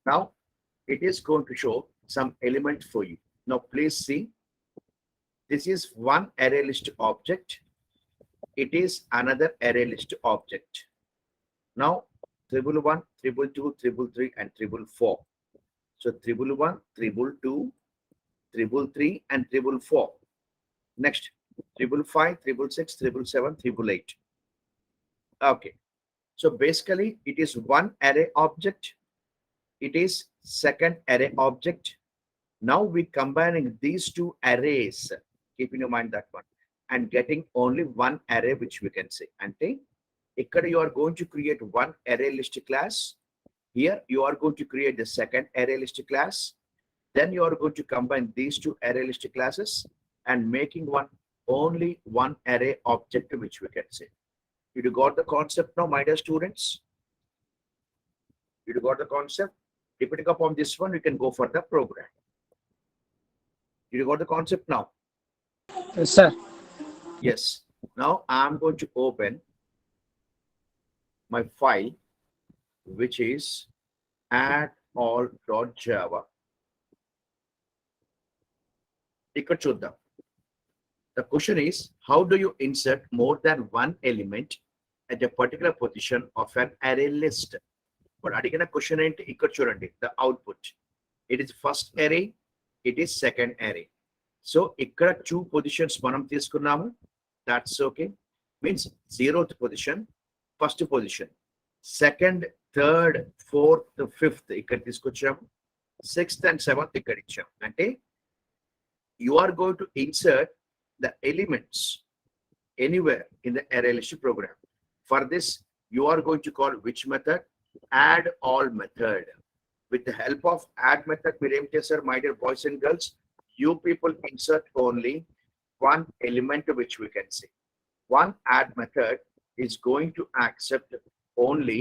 Now it is going to show some element for you. Now please see, this is one array list object. It is another array list object. Now 111, 222, 333, and 444. So 111, 222, 333, and 444. Next 555, 666, 777, 888. Okay. So basically it is one array object. It is second array object. Now we combining these two arrays, keeping in mind that one, and getting only one array which we can say. Ante, ikkada you are going to create one array list class. Here you are going to create the second array list class. Then you are going to combine these two array list classes and making only one array object which we can say. Did you got the concept now, my dear students? Did you got the concept? Depending upon this one, we can go for the program. Did you got the concept now? Yes, sir. Yes. Now I'm going to open my file, which is addall.java. ఇక్కడ చూద్దాం. The question is, how do you insert more than one element at a particular position of an array list? But అడిగిన question ఏంటి ఇక్కడ చూడండి, the output. It is first array, it is second array. So ఇక్కడ two positions మనం తీసుకున్నాము. That's okay. Means 0th position, first position, second, third, fourth, fifth ఇక్కడ తీసుకొచ్చాము. 6th and 7th ఇక్కడ ఇచ్చాం. అంటే you are going to insert the elements anywhere in the array list program. For this, you are going to call which method? Add all method. With the help of add method, my dear boys and girls, you people insert only one element which we can say. One add method is going to accept only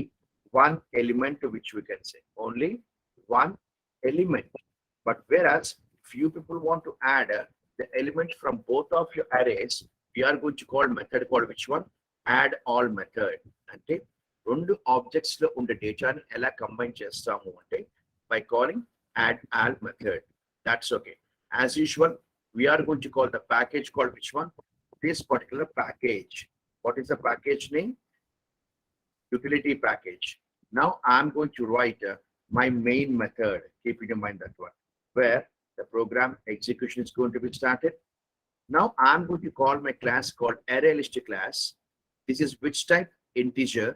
one element which we can say. Only one element. But whereas if you people want to add the element from both of your arrays, we are going to call method called which one? Add all method. అంటే రెండు objects లో ఉండే డేటాని ఎలా combine చేస్తాము అంటే by calling add all method. That's okay. As usual, we are going to call the package called which one? This particular package. What is the package name? Utility package. Now I'm going to write my main method. Keeping in mind that one, where the program execution is going to be started. Now I'm going to call my class called array list class. This is which type? Integer.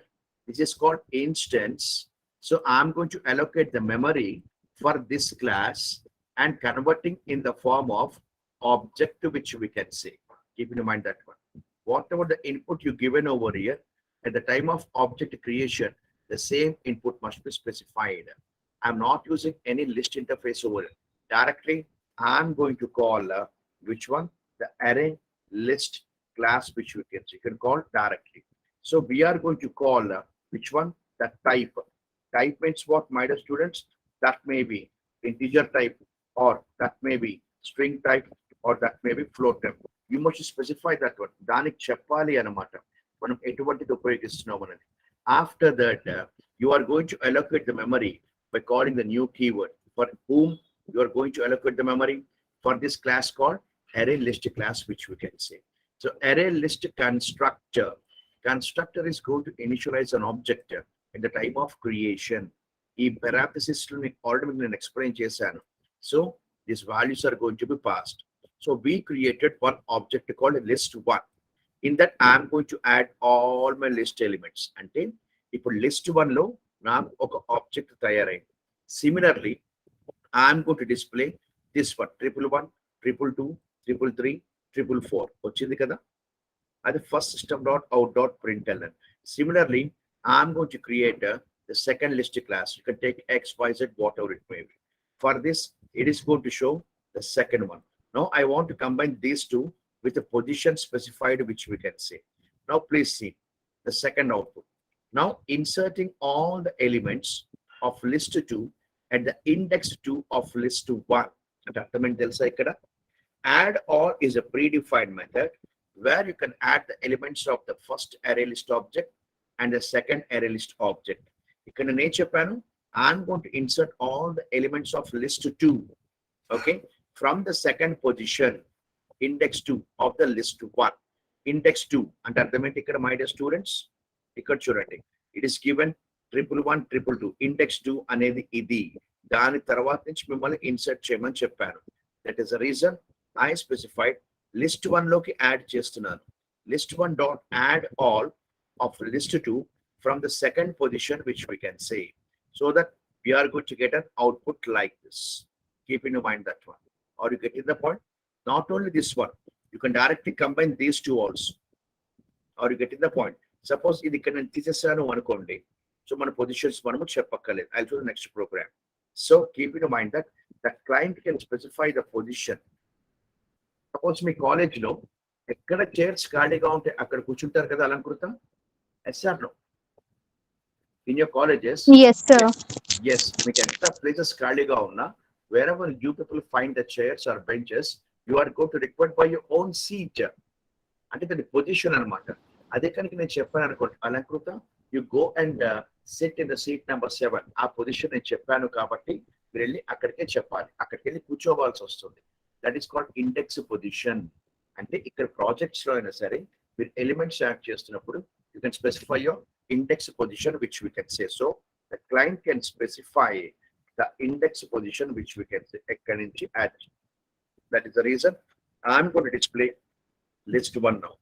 This is called instance. So I'm going to allocate the memory for this class and converting in the form of object which we can say. Keep in mind that one. Whatever the input you given over here, at the time of object creation, the same input must be specified. I'm not using any list interface over here. Directly, I'm going to call which one? The array list class which we can see. You can call directly. So we are going to call which one? The type. Type means what, my dear students? That may be integer type, or that may be string type, or that may be float type. You must specify that one. దానికి చెప్పాలి అన్నమాట మనం ఎటువంటిది ఉపయోగిస్తున్నాం అనేది. After that, you are going to allocate the memory by calling the new keyword. For whom you are going to allocate the memory? For this class called array list class, which we can say. So array list constructor. Constructor is going to initialize an object at the time of creation. ఈ parenthesis already నేను explain చేశాను. So these values are going to be passed. So we created one object called list1. In that I am going to add all my list elements. అంటే ఇప్పుడు list1 లో నాకు ఒక object తయారైంది. Similarly, I am going to display this one, 111, 222, 333, 444. వచ్చింది కదా? అది first system.out.println. Similarly, I am going to create the second list class. You can take X, Y, Z, whatever it may be. For this, it is going to show the second one. Now I want to combine these two with the position specified, which we can say. Now please see the second output. Now inserting all the elements of list2 at the index 2 of list1. Add all is a predefined method where you can add the elements of the first array list object and the second array list object. ఇక్కడ నేను చెప్పాను I'm going to insert all the elements of list 2, okay, from the second position, index 2 of the list 1. Index 2 అంటే అర్థమేంటి ఇక్కడ my dear students? ఇక్కడ చూడండి, it is given 111 222. Index 2 అనేది ఇది. దాని తర్వాత నుంచి మిమ్మల్ని ఇన్సర్ట్ చేయమని చెప్పాను. That is the reason I specified list 1 లోకి యాడ్ చేస్తున్నాను. List 1 dot add all of list 2 from the second position, which we can say, so that we are going to get an output like this. Keep in mind that one. Are you getting the point? Not only this one, you can directly combine these two also. Are you getting the point? Suppose ఇది ఇక్కడ నేను తీసేసాను అనుకోండి, so మన positions మనము చెప్పక్కర్లేదు. I'll do the next program. So keep in mind that the client can specify the position. Suppose మీ college లో ఎక్కడ చైర్స్ ఖాళీగా ఉంటే అక్కడ కూర్చుంటారు కదా అలంకృతం. Yes or no? In your colleges? Yes, sir. Yes, మీకు ఎంత ప్లేసెస్ ఖాళీగా ఉన్నా, wherever you people find the chairs or benches, you are going to require by your own seat. అంటే దాని పొజిషన్ అనమాట. అదే కనుక నేను చెప్పాను అనుకోండి, Alankrita you go and sit in the seat number 7. ఆ పొజిషన్ నేను చెప్పాను కాబట్టి మీరు వెళ్ళి అక్కడికే చెప్పాలి, అక్కడికి వెళ్ళి కూర్చోవాల్సి వస్తుంది. That is called index position. అంటే ఇక్కడ ప్రాజెక్ట్స్ లో అయినా సరే మీరు ఎలిమెంట్స్ యాడ్ చేస్తున్నప్పుడు you can specify your index position, which we can say. So the client can specify the index position, which we can say add. That is the reason I'm going to display list 1 now.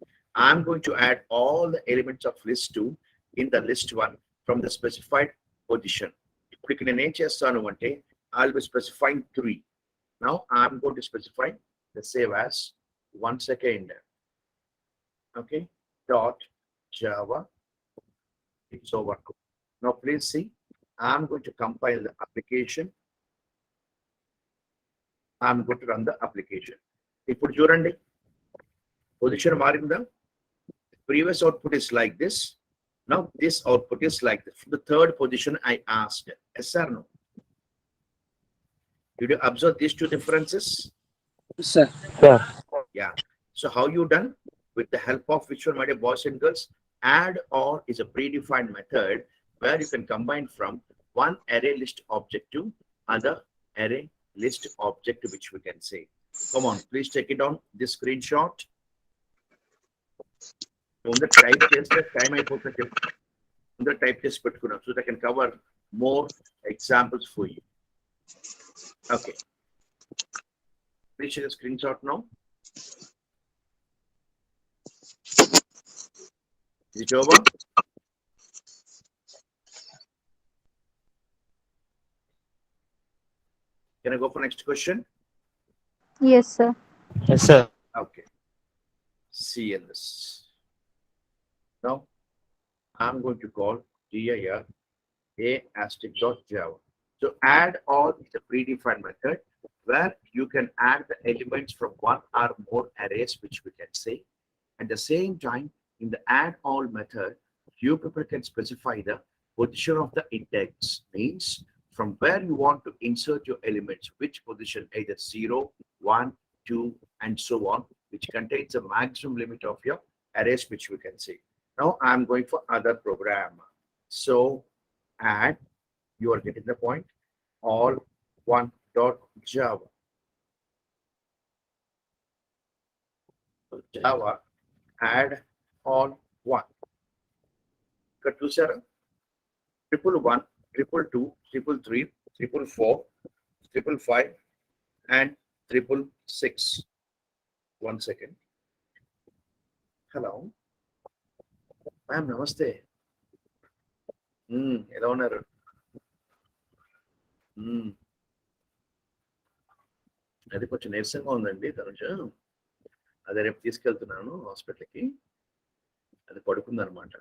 I'm going to add all the elements of list 2 in the list 1 from the specified position. If we can chestanu ante, I'll be specifying 3. Now I'm going to specify the save as 1 second. Okay, dot java. It's over. Now please see, I'm going to compile the application. I'm going to run the application. ఇప్పుడు చూడండి, position మారిందా? Previous output is like this. Now this output is like this. The third position I asked. Yes or no? Did you observe these two differences? Sir. Yeah. So how you done? With the help of which one, my dear boys and girls? Add all is a predefined method where you can combine from one array list object to other array list object, which we can say. Come on, please take it on this screenshot. On the type test, time I put the type test so that I can cover more examples for you. Okay. Please share the screenshot now. Is it over? Can I go for next question? Yes, sir. Yes, sir. Okay. See in this. Now I'm going to call dir a*java. So add all is a predefined method where you can add the elements from one or more arrays, which we can say. At the same time, in the add all method, you people can specify the position of the index, means from where you want to insert your elements, which position, either 0, 1, 2, and so on, which contains a maximum limit of your arrays, which we can see. Now I'm going for other program. So add, you are getting the point, all 1.java. Java add all 1. Cut to 7, 111, 222, 333, 444, 555, and 666. 1 second. Hello. Ma'am, namaste. Hello, Naru. అది కొంచెం నీరసంగా ఉందండి తనుజ. అదే రేపు తీసుకెళ్తున్నాను హాస్పిటల్కి. అది పడుకుందనమాట.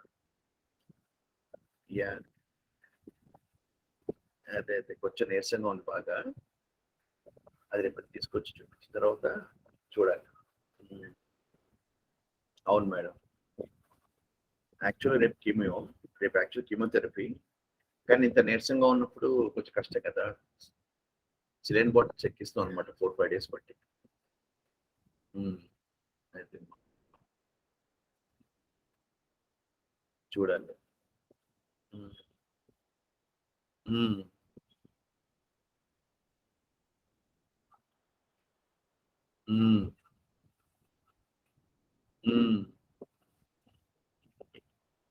Yeah, అదే అదే కొంచెం నీరసంగా ఉంది బాగా. అది రేపు తీసుకొచ్చి చూపించిన తర్వాత చూడాలి. అవును మేడం, యాక్చువల్లీ రేపు యాక్చువల్ కీమోథెరపీ. కానీ ఇంత నీరసంగా ఉన్నప్పుడు కొంచెం కష్టం కదా. సిలిండర్ బాటిల్ చెక్కిస్తాం అనమాట 4-5 days బట్టి. అయితే చూడాలి. ఉమ్, ఉమ్.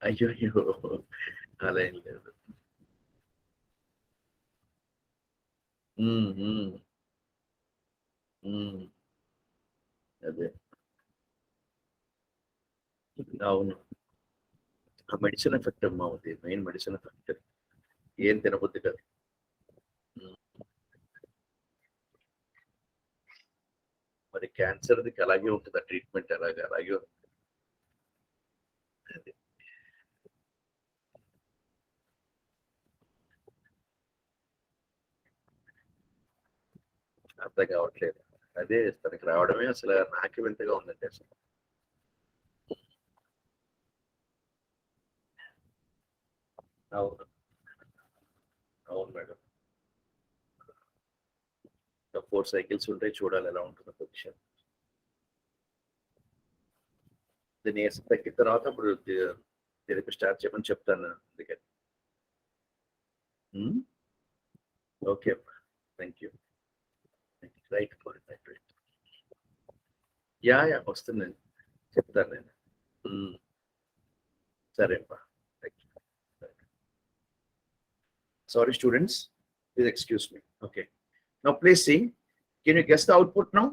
అయ్యో అలా ఏం లేదు. ఉమ్, ఉమ్, ఉమ్. అదే అవును. ఆ మెడిసిన్ ఎఫెక్ట్ అమ్మా అది మెయిన్ మెడిసిన్ ఎఫెక్ట్. ఏం తినబుద్ధి కాదు. ఉమ్. మరి క్యాన్సర్ది అలాగే ఉంటుంది, ట్రీట్మెంట్ అలాగే ఉంటుంది. అది. అర్థం కావట్లేదు. అదే తనకి రావడమే అసలు నాకే వింతగా ఉందండి అసలు. అవును, అవును మేడం. 4 సైకిల్స్ ఉంటాయి, చూడాలి ఎలా ఉంటుందో పొజిషన్. దీన్ని వేసి తగ్గిన తర్వాత ఇప్పుడు థెరపీ స్టార్ట్ చేయమని చెప్తాను అందుకని. ఓకే అమ్మా, thank you. Right right. Yeah వస్తుందండి, చెప్తాను నేను. ఉమ్, సరే అమ్మా, thank you. Sorry, students, please excuse me. Okay. Now, please see. Can you guess the output now?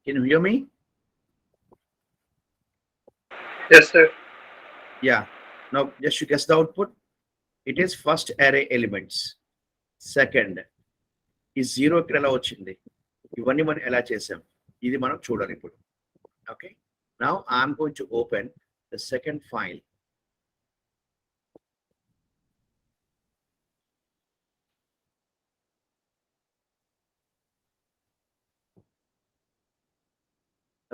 Can you hear me? Yes, sir. Yeah. Now, just you guess the output. It is first array elements. Second is zero ఇక్కడ ఎలా వచ్చింది, ఇవన్నీ మనం ఎలా చేసాం, ఇది మనం చూడాలి ఇప్పుడు. Okay. Now, I'm going to open the second file.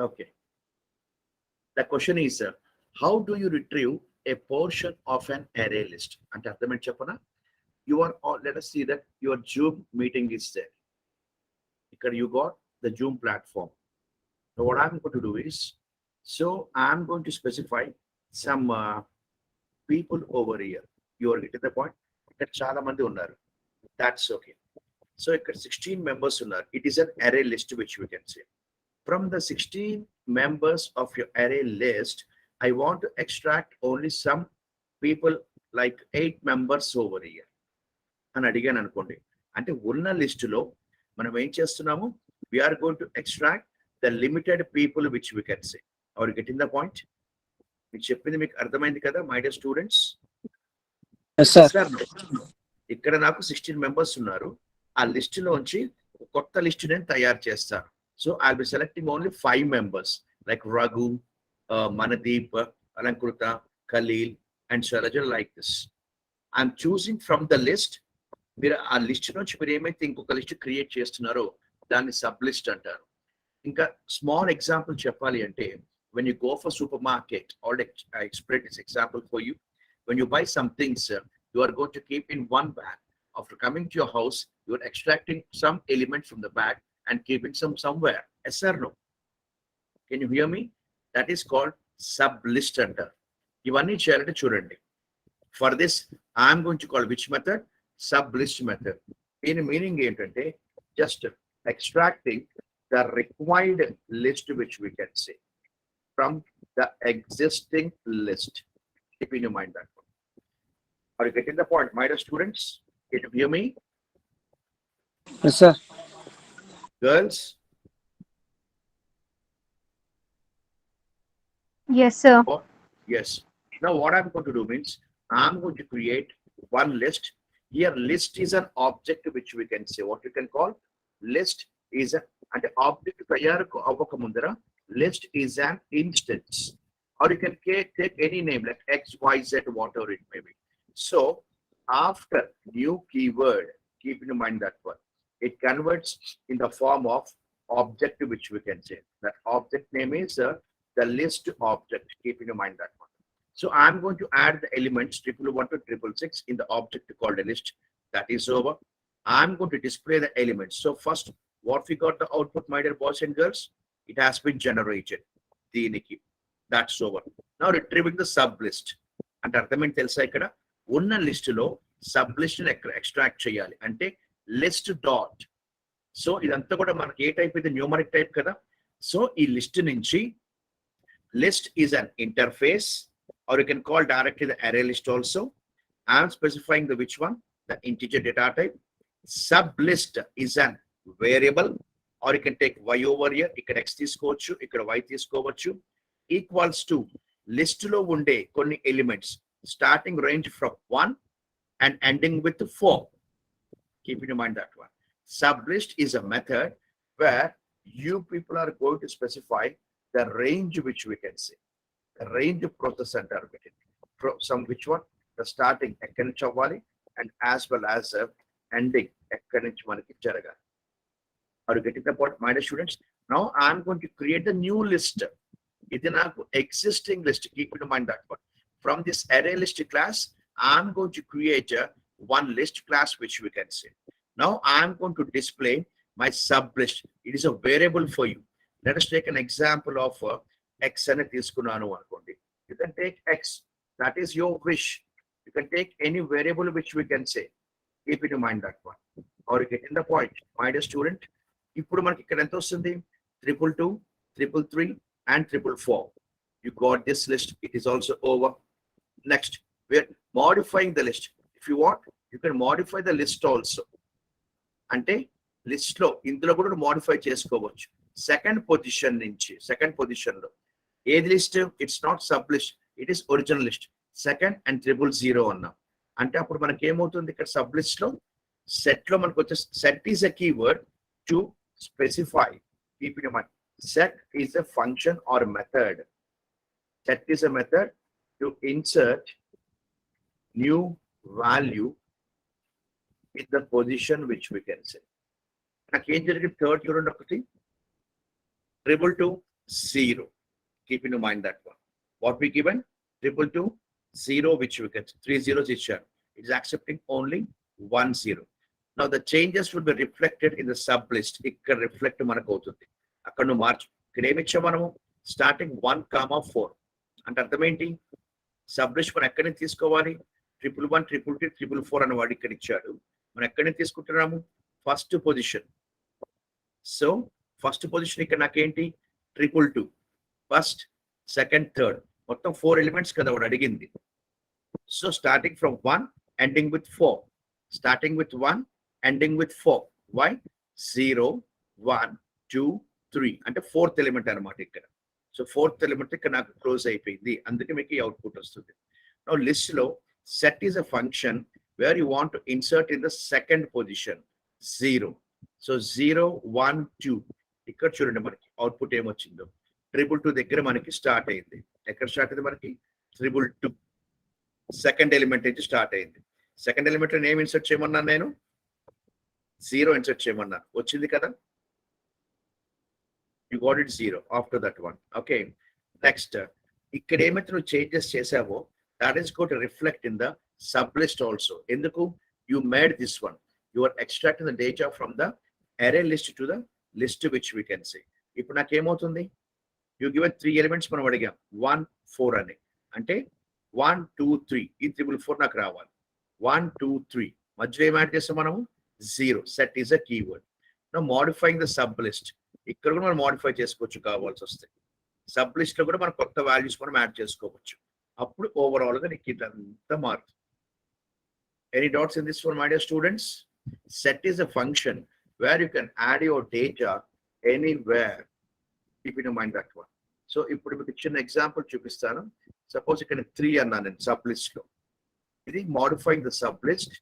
Okay. The question is, how do you retrieve a portion of an array list? అంటే అర్థమేంటి చెప్పనా? You are all, let us see that your Zoom meeting is there. Here you got the Zoom platform. Now what I'm going to do is, so I'm going to specify some people over here. You are getting the point? Ikkada chaala mandi unnaru. That's okay. So ikkada 16 members unnaru. It is an array list which we can say. From the 16 members of your array list, I want to extract only some people like 8 members over here. అని అడిగాను అనుకోండి, అంటే ఉన్న లిస్టులో మనం ఏం చేస్తున్నాము, we're going to extract the limited people which we can say. Are getting the point? మీకు చెప్పింది మీకు అర్థమైంది కదా my dear students? Yes, sir. ఇక్కడ నాకు 16 మెంబర్స్ ఉన్నారు. ఆ లిస్టులోంచి కొత్త లిస్ట్ నేను తయారు చేస్తాను. So I will be selecting only 5 members like Raghu, Mandeep, Alankrita, Khalil and Shailaja, like this. I'm choosing from the list. మీరు ఆ లిస్ట్ నుంచి మీరు ఏమైతే ఇంకొక లిస్ట్ క్రియేట్ చేస్తున్నారో దాన్ని సబ్ లిస్ట్ అంటారు. ఇంకా స్మాల్ ఎగ్జాంపుల్ చెప్పాలి అంటే, when you go for supermarket, already I explained this example for you. When you buy some things, you are going to keep in one bag. After coming to your house, you are extracting some element from the bag and keeping some somewhere. Yes or no? Can you hear me? That is called sub list అంటారు. ఇవన్నీ చేయాలంటే చూడండి. For this, I am going to call which method? Sub list method. In meaning ఏంటంటే, just extracting the required list which we can say from the existing list. Keep in your mind that one. Are you getting the point, my dear students? Can you hear me? Yes, sir. Girls? Yes, sir. Yes. Now what I'm going to do means, I'm going to create one list. Here list is an object which we can say, what you can call list is an object తయారు అవ్వక ముందర list is an instance, or you can take any name like x, y, z, whatever it may be. So after new keyword, keep in mind that one, it converts in the form of object which we can say. That object name is the list object. Keep in mind that one. So I'm going to add the elements 111 to 666 in the object called a list. That is over. I'm going to display the elements. So first, what we got the output, my dear boys and girls, it has been generated. దీనికి. That's over. Now retrieving the sub list. అంటే అర్థమేంటి తెలుసా, ఇక్కడ ఉన్న list లో sub list extract చేయాలి. అంటే list dot so ఇదంతా కూడా మనకి ఏ టైప్ ఇది న్యూమరిక్ టైప్ కదా. సో ఈ లిస్ట్ నుంచి list is an interface, or you can call directly the array list also. I am specifying the which one, the integer data type. Sub list is an variable, or you can take y over here, ఇక్కడ x తీసుకోవచ్చు, ఇక్కడ y తీసుకోవచ్చు. Equals to list లో ఉండే కొన్ని elements starting range from 1 and ending with 4. Keep in mind that one. Sublist is a method where you people are going to specify the range which we can say. The range of process center from which one? The starting ekkadi nunchi avvali and as well as ending ekkadi nunchi manaki jaragali. Are you getting the point, my dear students? Now I am going to create the new list. Idi naaku existing list. Keep in mind that one. From this array list class, I am going to create one list class which we can say. Now I am going to display my sub list. It is a variable for you. Let us take an example of x and తీసుకున్నాను అనుకోండి. You can take x. That is your wish. You can take any variable which we can say. Keep in mind that one. Or you get in the point, my dear student. ఇప్పుడు మనకి ఇక్కడ ఎంత వస్తుంది? 222, 333 and 444. You got this list. It is also over. Next, we are modifying the list. If you want, you can modify the list also. అంటే list లో ఇందులో కూడా modify చేసుకోవచ్చు. సెకండ్ పొజిషన్ నుంచి సెకండ్ పొజిషన్ లో ఏది list? It's not sub list, it is original list. Second and 000 అన్నాం అంటే అప్పుడు మనకి ఏమవుతుంది? ఇక్కడ సబ్ లిస్ట్ లో సెట్ లో మనకు వచ్చే set is a keyword to specify. Keep in mind, set is a function are method. Set is a method to insert new value in the position which we can say. నాకేం జరిగింది? Third చూడండి ఒకటి, 222, 0. Keep in mind that one. What we given? 222, 0, which we get 3 zeros ఇచ్చారు. It is accepting only 1 0. Now the changes will be reflected in the sub list. ఇక్కడ reflect మనకు అవుతుంది. అక్కడ నువ్వు మార్చు. ఇక్కడ ఏమి ఇచ్చాం మనము? స్టార్టింగ్ 1, 4 అంటే అర్థం ఏంటి? సబ్ లిస్ట్ మనం ఎక్కడి నుంచి తీసుకోవాలి? 111, 222, 444 అని వాడు ఇక్కడ ఇచ్చాడు. మనం ఎక్కడి నుంచి తీసుకుంటున్నాము? First position. So first position ఇక్కడ నాకేంటి? 222, ఫస్ట్, సెకండ్, థర్డ్, మొత్తం 4 ఎలిమెంట్స్ కదా వాడు అడిగింది. So starting from 1 ending with 4. Starting with 1 ending with 4. Why? 0, 1, 2, 3 అంటే 4th ఎలిమెంట్ అనమాట ఇక్కడ. సో 4th ఎలిమెంట్ ఇక్కడ నాకు క్లోజ్ అయిపోయింది. అందుకే మీకు ఈ అవుట్పుట్ వస్తుంది. నౌ లిస్ట్ లో set is a function where you want to insert in the second position 0. So 0, 1, 2. ఇక్కడ చూడండి మనకి అవుట్పుట్ ఏమొచ్చిందో. 222 దగ్గర మనకి స్టార్ట్ అయింది. ఎక్కడ స్టార్ట్ అయింది మనకి? 222 సెకండ్ ఎలిమెంట్ నుంచి స్టార్ట్ అయింది. సెకండ్ ఎలిమెంట్ ఏం ఇన్సర్ట్ చేయమన్నాను నేను? 0 ఇన్సర్ట్ చేయమన్నాను. వచ్చింది కదా? You got it 0 after that one. Okay. Next, ఇక్కడ ఏమైతే నువ్వు చేంజెస్ చేసావో that is going to reflect in the sublist also. Enduku? You made this one. You are extracting the data from the array list to the list which we can say. ఇప్పుడు నాకు ఏమవుతుంది? You given 3 elements మనం అడిగాం, 1, 4 అని. అంటే 1, 2, 3 ఈ 444 నాకు రావాలి. 1, 2, 3 మధ్యలో ఏం యాడ్ చేస్తాం మనము? 0. Set is a keyword. Now modifying the sub list. ఇక్కడ కూడా మనం మోడిఫై చేసుకోవచ్చు కావాల్సి వస్తే. సబ్ లిస్ట్ లో కూడా మనం కొత్త వాల్యూస్ మనం యాడ్ చేసుకోవచ్చు. అప్పుడు ఓవరాల్ గా నీకు ఇదంతా మారుతుంది. Any doubts in this one, my dear students? Set is a function where you can add your data anywhere. Keep in mind that one. So ఇప్పుడు మీకు చిన్న ఎగ్జాంపుల్ చూపిస్తాను. సపోజ్ ఇక్కడ 3 అన్నాను నేను సబ్ లిస్ట్ లో. ఇది modifying the sub list.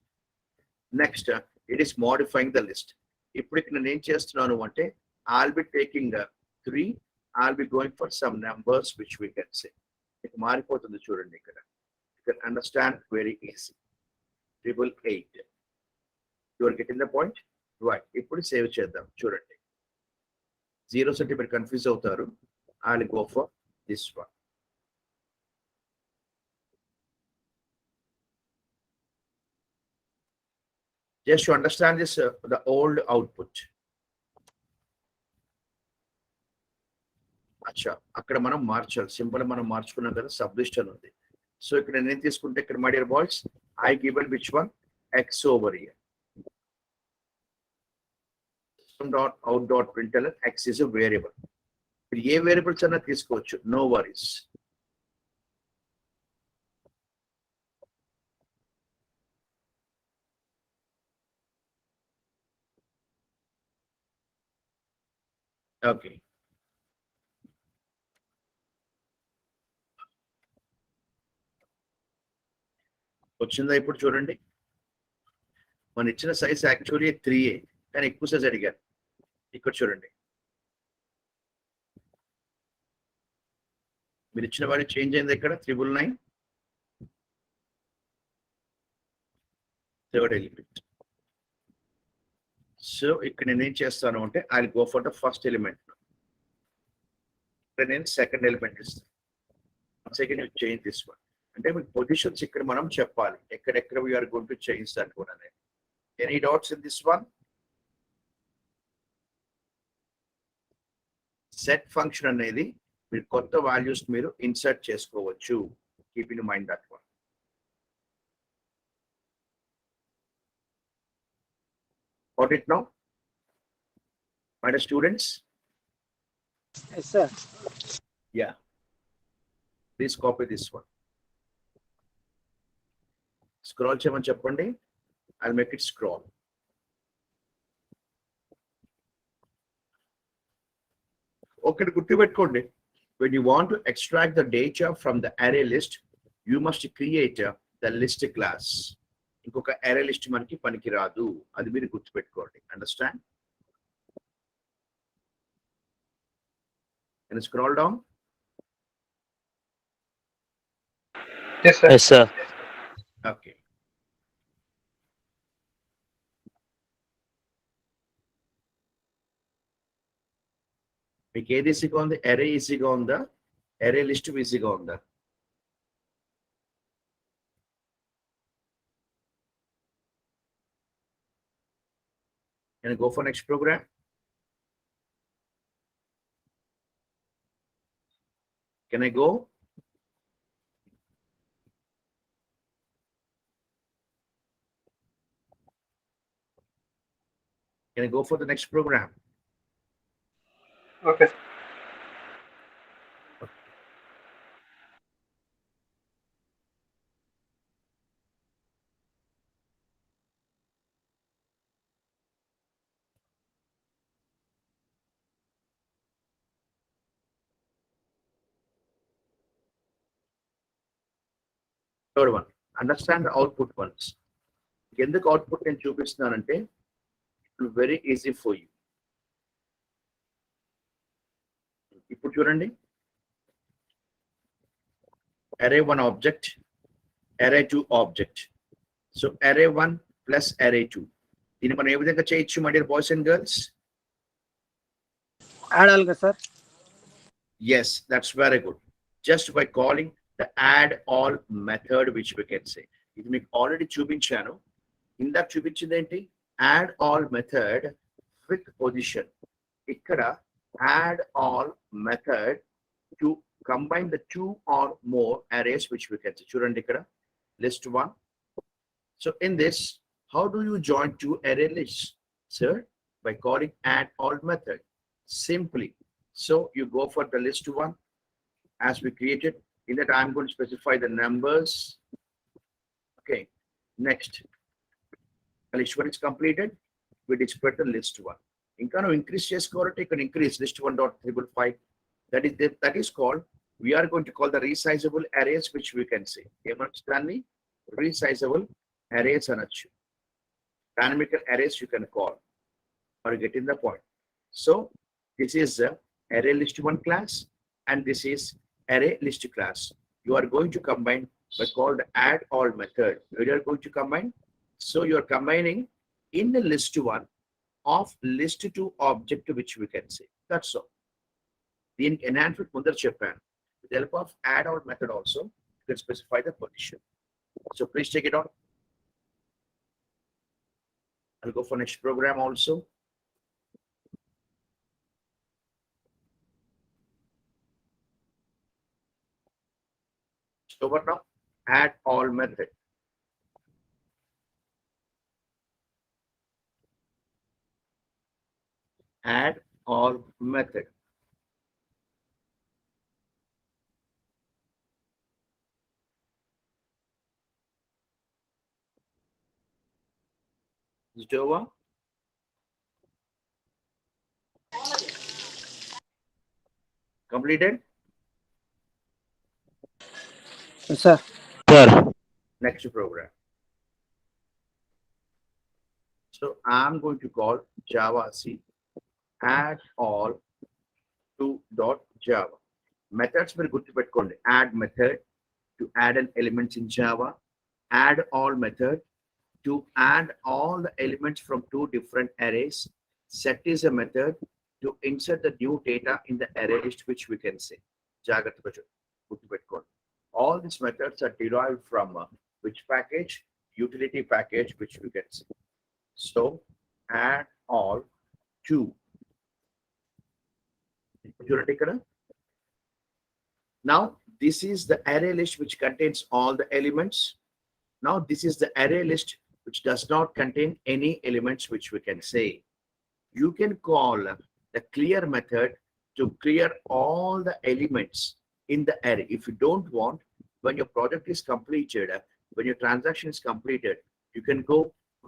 Next it is modifying the list. ఇప్పుడు ఇక్కడ నేను ఏం చేస్తున్నాను అంటే I'll be taking 3, I'll be going for some numbers which we can say. It మారిపోతుంది చూడండి ఇక్కడ. You can understand very easy. 888. You are getting the point? Right. ఇప్పుడు సేవ్ చేద్దాం చూడండి. 0 అంటే మీరు కన్ఫ్యూజ్ అవుతారు. I'll go for this one. Just to understand this, the old output. అచ్చా, అక్కడ మనం మార్చాలి. సింపుల్ మనం మార్చుకున్నాం కదా, సబ్ లిస్ట్ అని ఉంది. సో ఇక్కడ నేను తీసుకుంటే ఇక్కడ my dear boys, I given which one? X over here. So system.out.println x is a variable. A variables అన్నా తీసుకోవచ్చు, నో వరీస్. ఓకే, వచ్చిందా ఇప్పుడు చూడండి. మన ఇచ్చిన సైజ్ యాక్చువల్లీ 3A, కానీ ఎక్కువ సైజ్ అడిగారు. ఇక్కడ చూడండి, మీరు ఇచ్చిన వాడి చేంజ్ అయింది ఇక్కడ 999 థర్డ్ ఎలిమెంట్. సో ఇక్కడ నేను ఏం చేస్తాను అంటే I go for the first element, ఇక్కడ నేను సెకండ్ ఎలిమెంట్ ఇస్తాను. సెకండ్ చేంజ్ దిస్ వన్ అంటే మీకు పొజిషన్స్ ఇక్కడ మనం చెప్పాలి ఎక్కడెక్కడ we're going to change that one అనేది. Any doubts in this one? Set function అనేది మీరు కొత్త వాల్యూస్ మీరు ఇన్సర్ట్ చేసుకోవచ్చు. Keep in mind that one. Got it now, my dear students? Yes, sir. Yeah. Please copy this one. Scroll చేయమని చెప్పండి. I'll make it scroll. Okay, గుర్తుపెట్టుకోండి. When you want to extract the data from the array list, you must create the list class. ఇంకొక అరే list మనకి పనికి రాదు, అది మీరు గుర్తుపెట్టుకోండి. Understand? Can you scroll down? Yes, sir. Yes, sir. Okay. మీకు ఏది ఈజీగా ఉంది? అరే ఈజీగా ఉందా, అరే లిస్ట్ ఈజీగా ఉందా? Can I go for next program? Can I go? Can I go for the next program? Okay. Third one, understand the output ones. ఎందుకు అవుట్పుట్ నేను చూపిస్తున్నానంటే it very easy for you. ఇప్పుడు చూడండి, array 1 object, array 2 object. So array 1 plus array 2, దీన్ని మనం ఏ విధంగా చేయొచ్చు my dear boys and girls? Add all, sir. Yes, that's very good. Just by calling the add all method, which we can say. ఇది మీకు already చూపించాను. ఇందాక చూపించింది ఏంటి? Add all method with position. ఇక్కడ add all method to combine the 2 or more arrays which we can see. చూడండి ఇక్కడ list 1. So in this, how do you join 2 array lists, sir? By calling add all method. Simply. So you go for the list 1 as we created. In that I'm going to specify the numbers. Okay, next. List 1 is completed. We display the list 1. ఇంకా నువ్వు increase చేసుకోవాలంటే ఇక్కడ increase list 1.555. That is called, we are going to call the resizable arrays, which we can say. ఏమనొచ్చు దాన్ని? Resizable arrays అనొచ్చు. Dynamic arrays you can call. Are you getting the point? So this is the array list 1 class and this is array list class. You are going to combine by called add all method. You are going to combine. So you are combining in the list 1 of list 2 object, which we can say. That's all. దీనికి enhancement ముందర చెప్పాను. With the help of add all method also, you can specify the position. So please check it out. I'll go for next program also. So what now? Add all method. add all method. Is it over? Completed? Sir. Next program. So I'm going to call Java C add all to dot Java. Methods very good to పెట్టుకోండి. Add method to add an elements in Java. Add all method to add all the elements from two different arrays. Set is a method to insert the new data in the array list, which we can say. జాగ్రత్తగా గుర్తుపెట్టుకోండి. All these methods are derived from which package? Utility package, which we can see. So add all to. Now this is the array list which contains all the elements. Now this is the array list which does not contain any elements, which we can say. You can call the clear method to clear all the elements in the array. If you don't want, when your project is completed, when your transaction is completed, you can go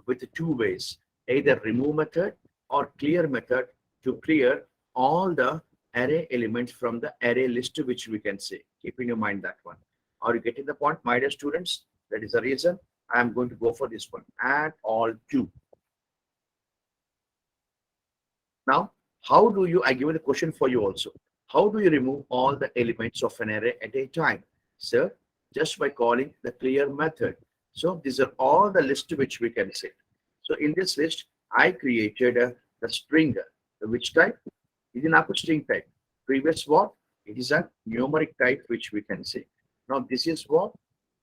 with two ways, either remove method or clear method to clear all the array elements from the array list, which we can say. Keep in your mind that one. Are you getting the point, my dear students? That is the reason I am going to go for this one. Add all to. Now, how do you, I give you the question for you also. How do you remove all the elements of an array at a time? Sir, just by calling the clear method. So these are all the list which we can say. So in this list, I created the string. Which type? It is not a string type. Previous what? It is a numeric type, which we can say. Now this is what?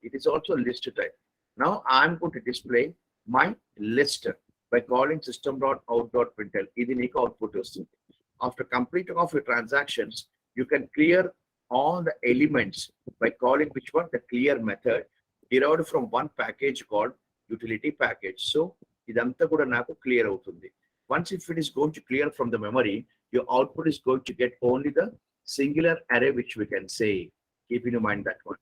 It is also list type. Now I'm going to display my list by calling system.out.println. This is the output. After completing of your transactions, you can clear all the elements by calling which one? The clear method derived from one package called utility package. So idantha kuda naku clear avutundi. Once if it is going to clear from the memory, your output is going to get only the singular array, which we can say. Keep in mind that one.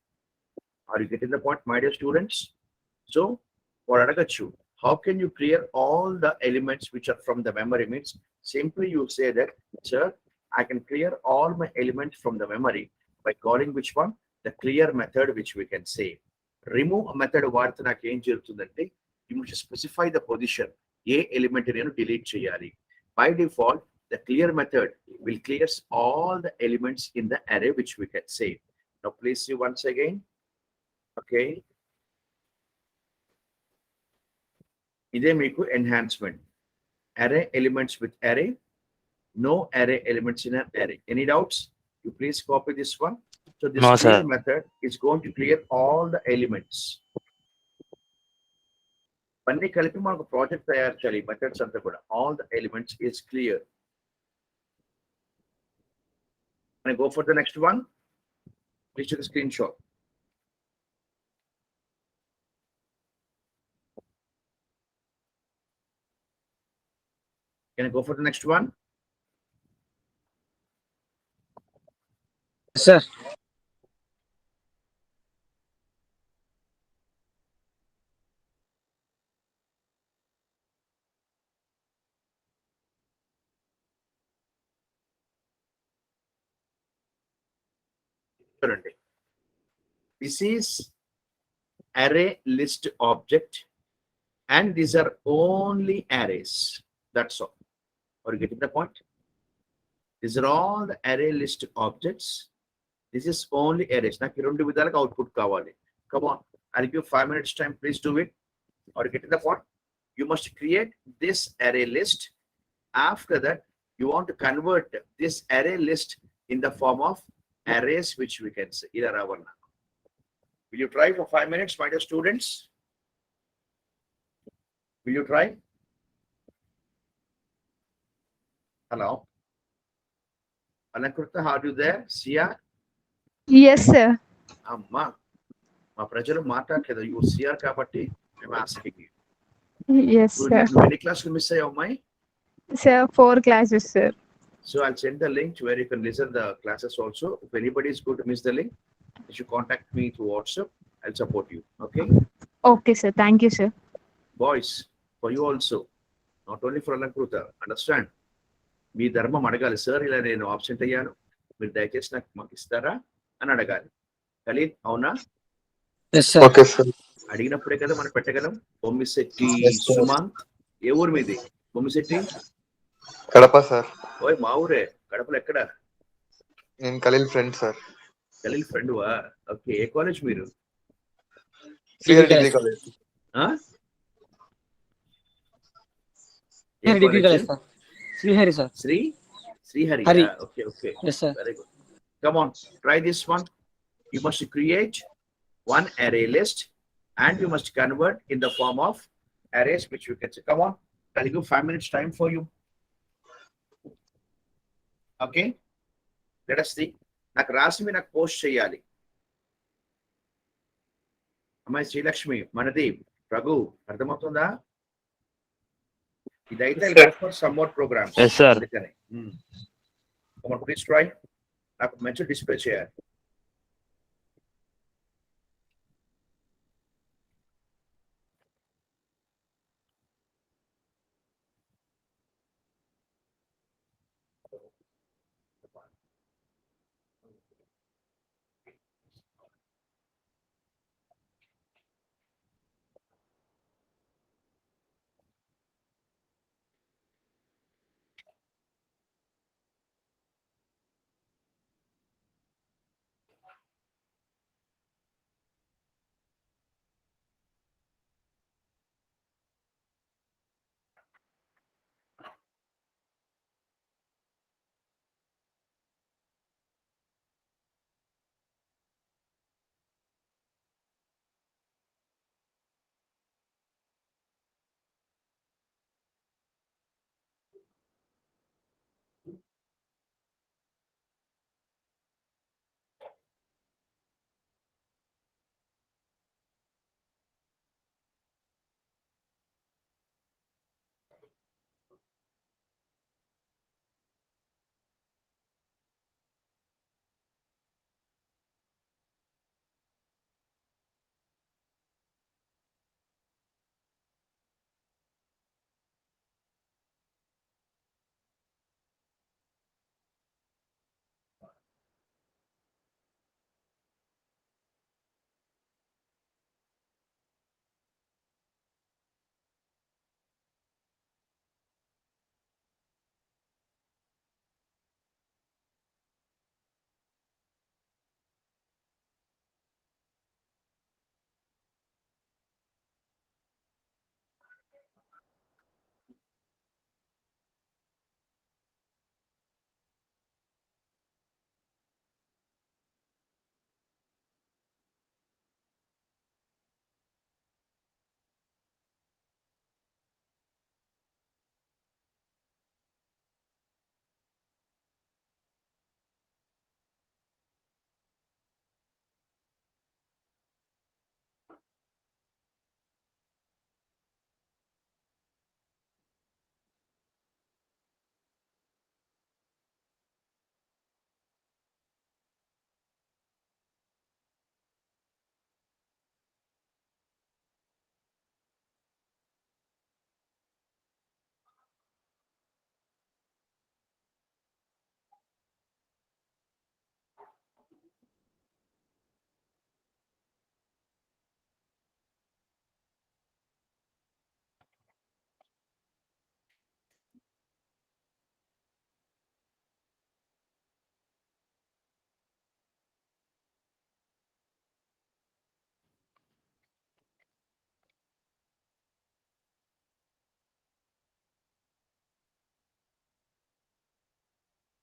Are you getting the point, my dear students? So for adagachu, how can you clear all the elements which are from the memory? Means simply you say that, sir, I can clear all my elements from the memory by calling which one? The clear method, which we can say. Remove a method వాడితే నాకు ఏం జరుగుతుందంటే, you must specify the position. A element నేను delete చేయాలి. By default, the clear method will clear all the elements in the array, which we can say. Now please see once again. Okay. ఇదే మీకు enhancement. Array elements with array. No array elements in an array. Any doubts? You please copy this one. So this No, clear sir. method is going to clear all the elements. అన్ని కలిపి మనకు project తయారు చేయాలి. Methods అంతా కూడా all the elements is clear. Can I go for the next one? Please take a screenshot. Can I go for the next one? Sir. చూడండి. This is array list object, and these are only arrays. That's all. Are you getting the point? These are all the array list objects. This is only arrays. నాకు ఈ రెండు విధాలుగా output కావాలి. Come on, I'll give 5 minutes time. Please do it. Are you getting the point? You must create this array list. After that, you want to convert this array list in the form of arrays, which we can say. Will you try for 5 minutes, my dear students? Will you try? Hello? Alankruta, how are you there? Sia? Yes, sir. Amma. మా ప్రజలు మాట్లాడలేదు. You CR కాబట్టి మేము asking. Yes, sir. నువ్వు ఎన్ని క్లాసులు miss అయ్యావు అమ్మాయి? Sir, 4 classes, sir. So I'll send the link where you can listen the classes also. If anybody is going to miss the link, you should contact me through WhatsApp. I'll support you. Okay, Okay, sir. Thank you, sir. boys, for you also, not only for Alankruta. Understand? మీ ధర్మం అడగాలి sir, ఇలా నేను absent అయ్యాను, మీరు దయచేసి నాకు మాకు ఇస్తారా అని అడగాలి. ఖలీల్, అవునా? Okay sir. అడిగినప్పుడే కదా మనం పెట్టగలం. Bommisetty Yes, sir. సుమాంత్, ఏ ఊరు మీది? బొమ్మిశెట్టి? కడప సార్. ఓయ్ మా ఊరే. కడపలో ఎక్కడ? నేను Khalil friend sir. Khalil friend వా? ఓకే, ఏ కాలేజ్ మీరు? Srihari degree college. ఆ? ఏ degree college? College sir. Srihari sir. Srihari. Hari. Okay okay, yes sir. very good. Come on, try this one. You must create one array list and you must convert in the form of arrays which you can say. Come on, I'll give 5 minutes time for you. Okay, let us see. నాకు రాసి మీరు నాకు post చేయాలి. అమ్మాయి శ్రీలక్ష్మి, మనదీప్, రఘు, అర్థమవుతుందా? ఇదైతే for some more programs. Yes, sir. అందుకని come on, please try. నాకు మంచి డిస్ప్లే చేయాలి.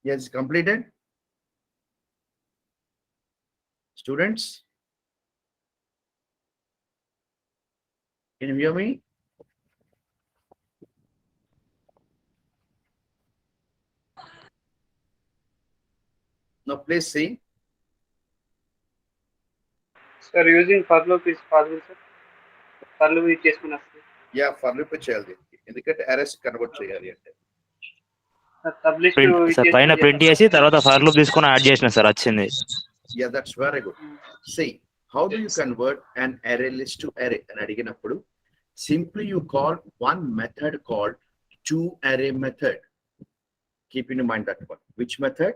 Yes, completed. Students, can you hear me? Now please see. Sir, using for loop is possible, sir. For loop is చేసుకుని వస్తుంది. Yeah, for loop చేయాలి. ఎందుకంటే arrays convert చేయాలి అంటే. పబ్లిష్ సార్ పైన ప్రింట్ చేసి తర్వాత ఫర్ లూప్ తీసుకొని యాడ్ చేసిన సార్ వచ్చింది. Yeah, that's very good. See, how do you convert an array list to array? And అడిగినప్పుడు simply you call one method called toArray method. Keep in mind that one. Which method?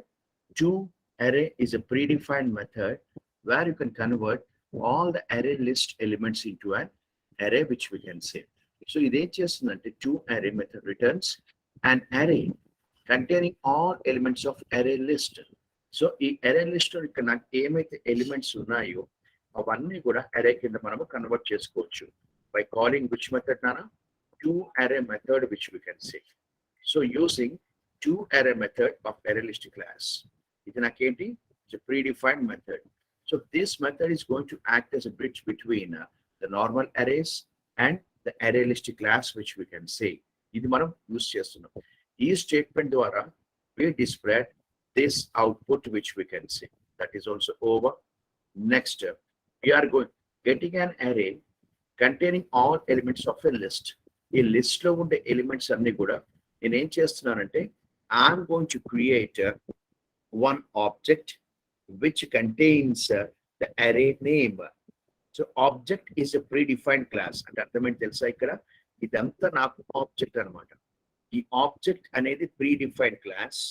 ToArray is a predefined method where you can convert all the array list elements into an array, which we can say. So ఇదేం చేస్తుందంటే toArray method returns an array containing all elements of array list. So ఈ array list లో ఇక్కడ నాకు ఏమైతే elements ఉన్నాయో అవన్నీ కూడా array కింద మనము కన్వర్ట్ చేసుకోవచ్చు by calling which method నానా toArray method, which we can say. So using toArray method of array list class. ఇది నాకేంటి? It's a predefined method. So this method is going to act as a bridge between the normal arrays and the array list class, which we can say. ఇది మనం use చేస్తున్నాం. ఈ statement ద్వారా we display this output, which we can see. That is also over. Next, we are getting an array containing all elements of a list. ఈ list లో ఉండే elements అన్ని కూడా నేను ఏం చేస్తున్నానంటే I'm going to create one object which contains the array name. So object is a predefined class. అంటే అర్థమైంది తెలుసా? ఇక్కడ ఇదంతా నాకు ఆబ్జెక్ట్ అన్నమాట. ఈ ఆబ్జెక్ట్ అనేది ప్రీడిఫైన్డ్ క్లాస్.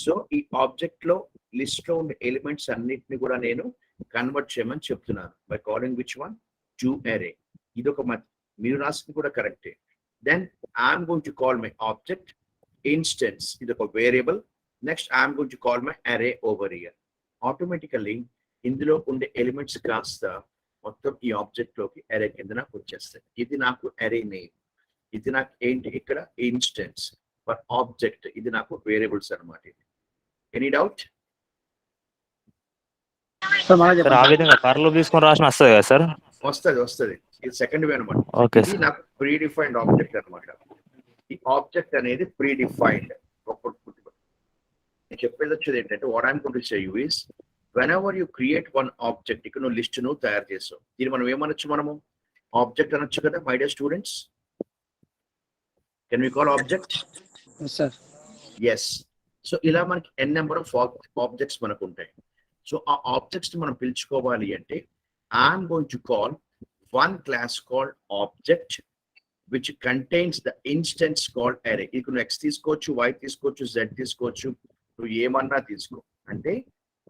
సో ఈ ఆబ్జెక్ట్ లో లిస్ట్ లో ఉండే ఎలిమెంట్స్ అన్నిటిని కూడా నేను కన్వర్ట్ చేయమని చెప్తున్నాను by calling which one toArray. ఇది ఒక మీరు రాసింది కూడా కరెక్టే. Then I'm going to call my object instance. ఇది ఒక variable. Next I'm going to call my array over here. Automatically ఇందులో ఉండే ఎలిమెంట్స్ కాస్త మొత్తం ఈ ఆబ్జెక్ట్ లోకి array కింద నాకు వచ్చేస్తాయి. ఇది నాకు array నేమ్. ఇది నాకు ఏంటి? ఇక్కడ ఇన్స్టెన్స్. ఫర్ ఆబ్జెక్ట్ ఇది నాకు వేరియబుల్స్ అన్నమాట. Any doubt? సార్ ఆ విధంగా ఫర్ లూప్ తీసుకొని రాసిన వస్తుంది కదా సార్? వస్తుంది. ఇది సెకండ్ వే అనమాట. ఓకే. ఇది నాకు ప్రీడిఫైన్డ్ ఆబ్జెక్ట్ అన్నమాట. ఈ ఆబ్జెక్ట్ అనేది ప్రీడిఫైన్డ్. నేను చెప్పేది వచ్చేది ఏంటంటే what I'm going to say you is whenever you create one object, ఇక్కడ నువ్వు లిస్ట్ ను తయారు చేసావు. దీన్ని మనం ఏమనొచ్చు? మనము ఆబ్జెక్ట్ అనొచ్చు కదా my dear students. Can we call object? Yes. So ఇలా మనకి ఎన్ నెంబర్ ఆఫ్ ఆబ్జెక్ట్స్ మనకు ఉంటాయి. సో ఆ ఆబ్జెక్ట్స్ మనం పిలుచుకోవాలి అంటే I'm going to call one class called object which contains the instance called array. ఇక నువ్వు ఎక్స్ తీసుకోవచ్చు, వై తీసుకోవచ్చు, జెడ్ తీసుకోవచ్చు, నువ్వు ఏమన్నా తీసుకో. అంటే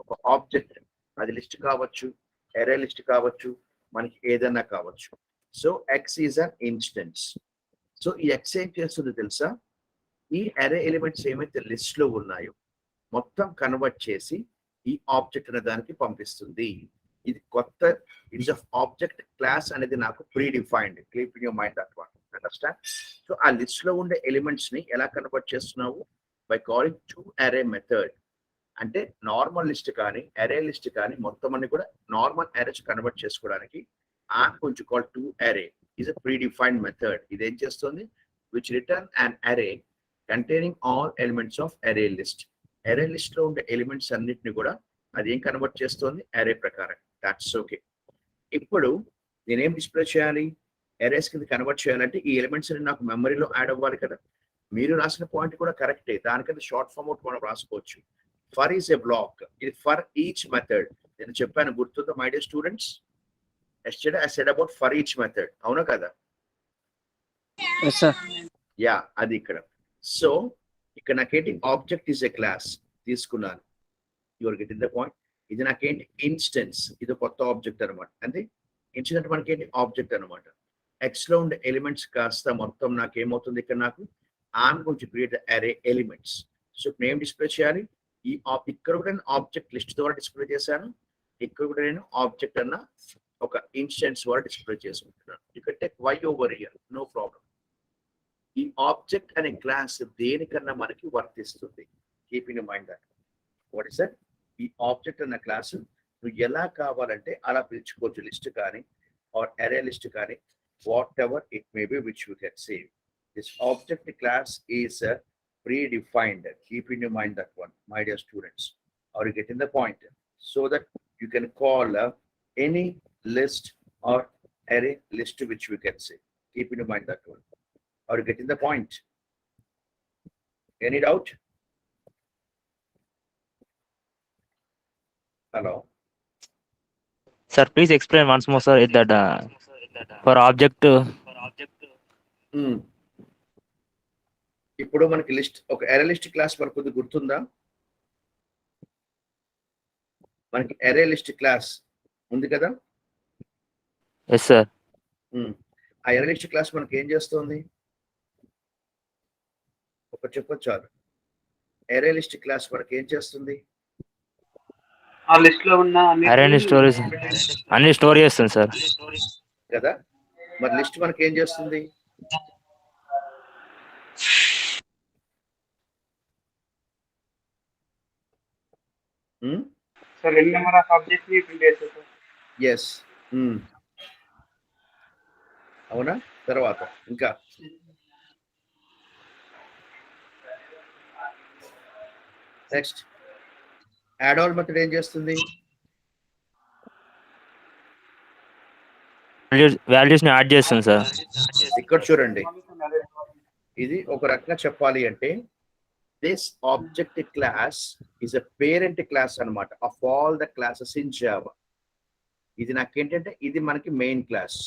ఒక ఆబ్జెక్ట్ అది లిస్ట్ కావచ్చు, array లిస్ట్ కావచ్చు, మనకి ఏదైనా కావచ్చు. So X is an instance. So ఈ ఎక్స్ ఏం చేస్తుందో తెలుసా? ఈ array ఎలిమెంట్స్ ఏమైతే లిస్ట్ లో ఉన్నాయో మొత్తం కన్వర్ట్ చేసి ఈ ఆబ్జెక్ట్ అనే దానికి పంపిస్తుంది. ఇది కొత్త ఇట్స్ ఆఫ్ ఆబ్జెక్ట్ క్లాస్ అనేది నాకు predefined. Keep in your mind that one. Understand? So ఆ లిస్ట్ లో ఉండే ఎలిమెంట్స్ ని ఎలా కన్వర్ట్ చేస్తున్నావు? By calling toArray method. అంటే నార్మల్ లిస్ట్ కానీ array లిస్ట్ కానీ మొత్తం అన్ని కూడా నార్మల్ అరేస్ కన్వర్ట్ చేసుకోవడానికి I'm going to call toArray is a predefined method. ఇది ఏం చేస్తుంది? which return an array containing all elements of array list. array list లో ఉండే ఎలిమెంట్స్ అన్నిటిని కూడా అది ఏం కన్వర్ట్ చేస్తుంది? array ప్రకారం. That's okay. ఇప్పుడు నేనేం డిస్ప్లే చేయాలి? arrays కింద కన్వర్ట్ చేయాలంటే ఈ ఎలిమెంట్స్ అన్ని నాకు మెమరీలో యాడ్ అవ్వాలి కదా. మీరు రాసిన పాయింట్ కూడా కరెక్టే. దానికన్నా షార్ట్ ఫామ్ అవుట్ మనం రాసుకోవచ్చు. For is a block. ఇది ఫర్ ఈచ్ మెథడ్. నేను చెప్పాను గుర్తుందా my dear students? yesterday I said about for each method. అవునా కదా? Yes, sir. యా, అది ఇక్కడ. సో ఇక్కడ నాకేంటి? ఆబ్జెక్ట్ ఈస్ ఏ క్లాస్ తీసుకున్నాను. Your getting the point. ఇది నాకేంటి? ఇన్స్టెన్స్. ఇది కొత్త ఆబ్జెక్ట్ అనమాట. అంటే ఇన్స్టెన్స్ మనకేంటి? ఆబ్జెక్ట్ అనమాట. ఎక్స్ లో ఉండే ఎలిమెంట్స్ కాస్త మొత్తం నాకేమవుతుంది? ఇక్కడ నాకు I'm going to create the array elements. So ఇప్పుడు ఏం డిస్ప్లే చేయాలి? ఈ ఇక్కడ కూడా నేను ఆబ్జెక్ట్ లిస్ట్ ద్వారా డిస్ప్లే చేశాను. ఇక్కడ కూడా నేను ఆబ్జెక్ట్ అన్న ఒక ఇన్స్టెన్స్ ద్వారా డిస్ప్లే చేసుకుంటున్నాను. You can take y over here, no problem. ఈ ఆబ్జెక్ట్ అనే క్లాస్ దేనికన్నా మనకి వర్తిస్తుంది. Keep in mind that. What is that? ఈ ఆబ్జెక్ట్ అన్న క్లాస్ నువ్వు ఎలా కావాలంటే అలా పిలుచుకోవచ్చు. లిస్ట్ కానీ ఆర్ array లిస్ట్ కానీ whatever it may be which you can save. This object class is predefined. Keep in your mind that one, my dear students. Are you getting the point? So that you can call any list or array list which we can say. Keep in your mind that one. Are you getting the point? Any doubt? Hello Sir, please explain once more, sir, that for object. ఇప్పుడు మనకి list ఒక అరే list class వరకు గుర్తుందా? మనకి అరే list class ఉంది కదా? Yes, sir. ఆ అరే లిస్ట్ క్లాస్ మనకి ఏం చేస్తుంది? ఒక చెప్పొచ్చు చాలు. అరే లిస్ట్ క్లాస్ మనకి ఏం చేస్తుంది? ఆ లిస్ట్ లో ఉన్న అన్ని స్టోరీస్ అన్ని స్టోర్ చేస్తుంది సార్. కదా? మరి లిస్ట్ మనకి ఏం చేస్తుంది? Sir n number of objects ని ప్రింట్ చేస్తుంది సార్. ఎస్. అవునా? తర్వాత ఇంకా నెక్స్ట్ యాడ్ ఆల్ మెథడ్ ఏం చేస్తుంది? వాల్యూస్ ని యాడ్ చేస్తుంది సార్. ఇక్కడ చూడండి, ఇది ఒక రకంగా చెప్పాలి అంటే this object class is a parent class అన్నమాట of all the classes in Java. ఇది నాకేంటంటే ఇది మనకి main class.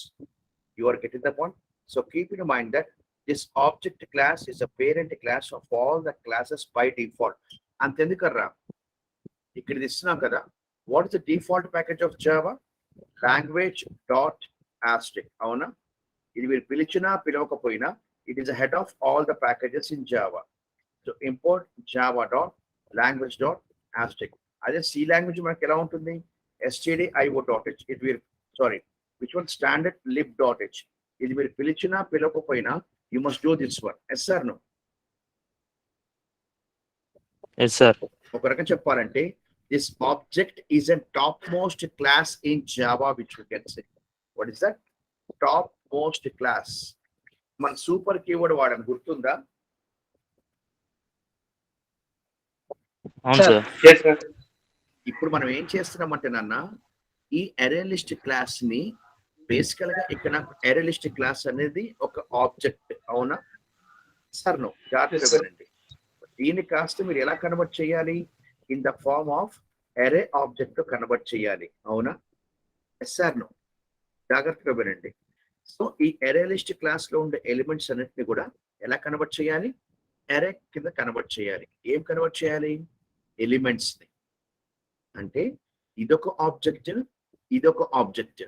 You are getting the point. So keep in mind that this object class is a parent class of all the classes by default. అంతెందుకర్రా, ఇక్కడ ఇస్తున్నాం కదా, what is the default package of Java? Language dot asterisk. అవునా? ఇది మీరు పిలిచినా పిలవకపోయినా it is head of all the packages in Java. So import Java dot language dot asterisk. అదే సి లాంగ్వేజ్ మనకి ఎలా ఉంటుంది? stdio.h. ఇది మీరు sorry which one standard lib dot H. ఇది మీరు పిలిచినా పిలవకపోయినా you must do this one. Yes sir no? Yes sir. ఒక రకంగా చెప్పాలంటే this object is a top most class in Java which you can say. What is that? Top most class. మన super keyword వాడని గుర్తుందా? అవును sir. Yes, sir. ఇప్పుడు మనం ఏం చేస్తున్నామంటే నాన్న, ఈ అరే లిస్ట్ క్లాస్ ని బేసికల్ గా ఇక్కడ నాకు అరే లిస్ట్ క్లాస్ అనేది ఒక ఆబ్జెక్ట్. అవునా సార్? నో, జాగ్రత్తగా వినండి. దీన్ని కాస్త మీరు ఎలా కన్వర్ట్ చేయాలి? ఇన్ ద ఫార్మ్ ఆఫ్ అరే ఆబ్జెక్ట్ కన్వర్ట్ చేయాలి. అవునా? Yes sir? నో, జాగ్రత్తగా వినండి. సో ఈ అరే లిస్ట్ క్లాస్ లో ఉండే ఎలిమెంట్స్ అన్నిటిని కూడా ఎలా కన్వర్ట్ చేయాలి? అరే కింద కన్వర్ట్ చేయాలి. ఏం కన్వర్ట్ చేయాలి? ఎలిమెంట్స్ ని. అంటే ఇదొక ఆబ్జెక్ట్, ఇదొక ఆబ్జెక్ట్.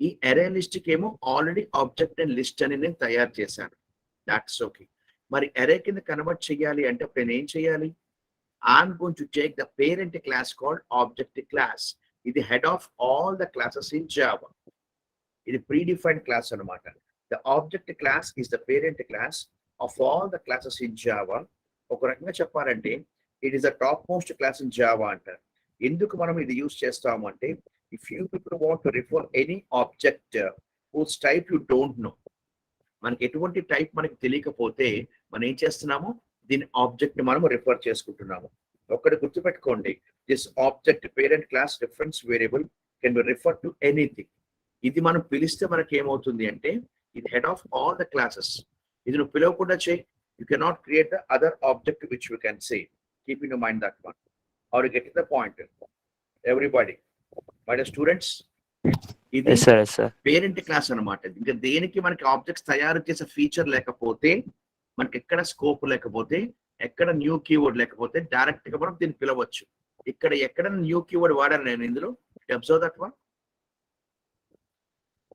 ఈ అరే లిస్ట్ కి ఏమో ఆల్రెడీ ఆబ్జెక్ట్ అండ్ లిస్ట్ అని నేను తయారు చేశాను. That's okay. మరి అరే కింద కన్వర్ట్ చేయాలి అంటే అప్పుడు నేను ఏం చేయాలి? I'm going to take the parent class called object class. ఇది head of all the classes in Java. ఇది ప్రీ డిఫైన్డ్ క్లాస్ అనమాట. The object class is the parent class of all the classes in Java. ఒక రకంగా చెప్పాలంటే it is the top most class in Java అంటారు. ఎందుకు మనం ఇది use చేస్తాము అంటే if you people want to refer any object whose type you don't know, మనకి ఎటువంటి టైప్ మనకి తెలియకపోతే మనం ఏం చేస్తున్నాము? దీని ఆబ్జెక్ట్ ని మనం రిఫర్ చేసుకుంటున్నాము. ఒకటి గుర్తుపెట్టుకోండి, this object parent class reference variable can be refer to anything. ఇది మనం పిలిస్తే మనకి ఏమవుతుంది అంటే ఇది head of all the classes. ఇది నువ్వు పిలవకుండా చేయి. You cannot create the other object which you can say. Keep in mind that one. Are you getting the point? Everybody, my dear students, ఇది పేరెంట్ క్లాస్ అన్నమాట. ఇంకా దేనికి మనకి objects తయారు చేసే ఫీచర్ లేకపోతే, మనకి ఎక్కడ స్కోప్ లేకపోతే, ఎక్కడ న్యూ కీవర్డ్ లేకపోతే డైరెక్ట్ గా మనం దీన్ని పిలవచ్చు. ఇక్కడ ఎక్కడ న్యూ కీవర్డ్ వాడాను నేను ఇందులో? Observe that one.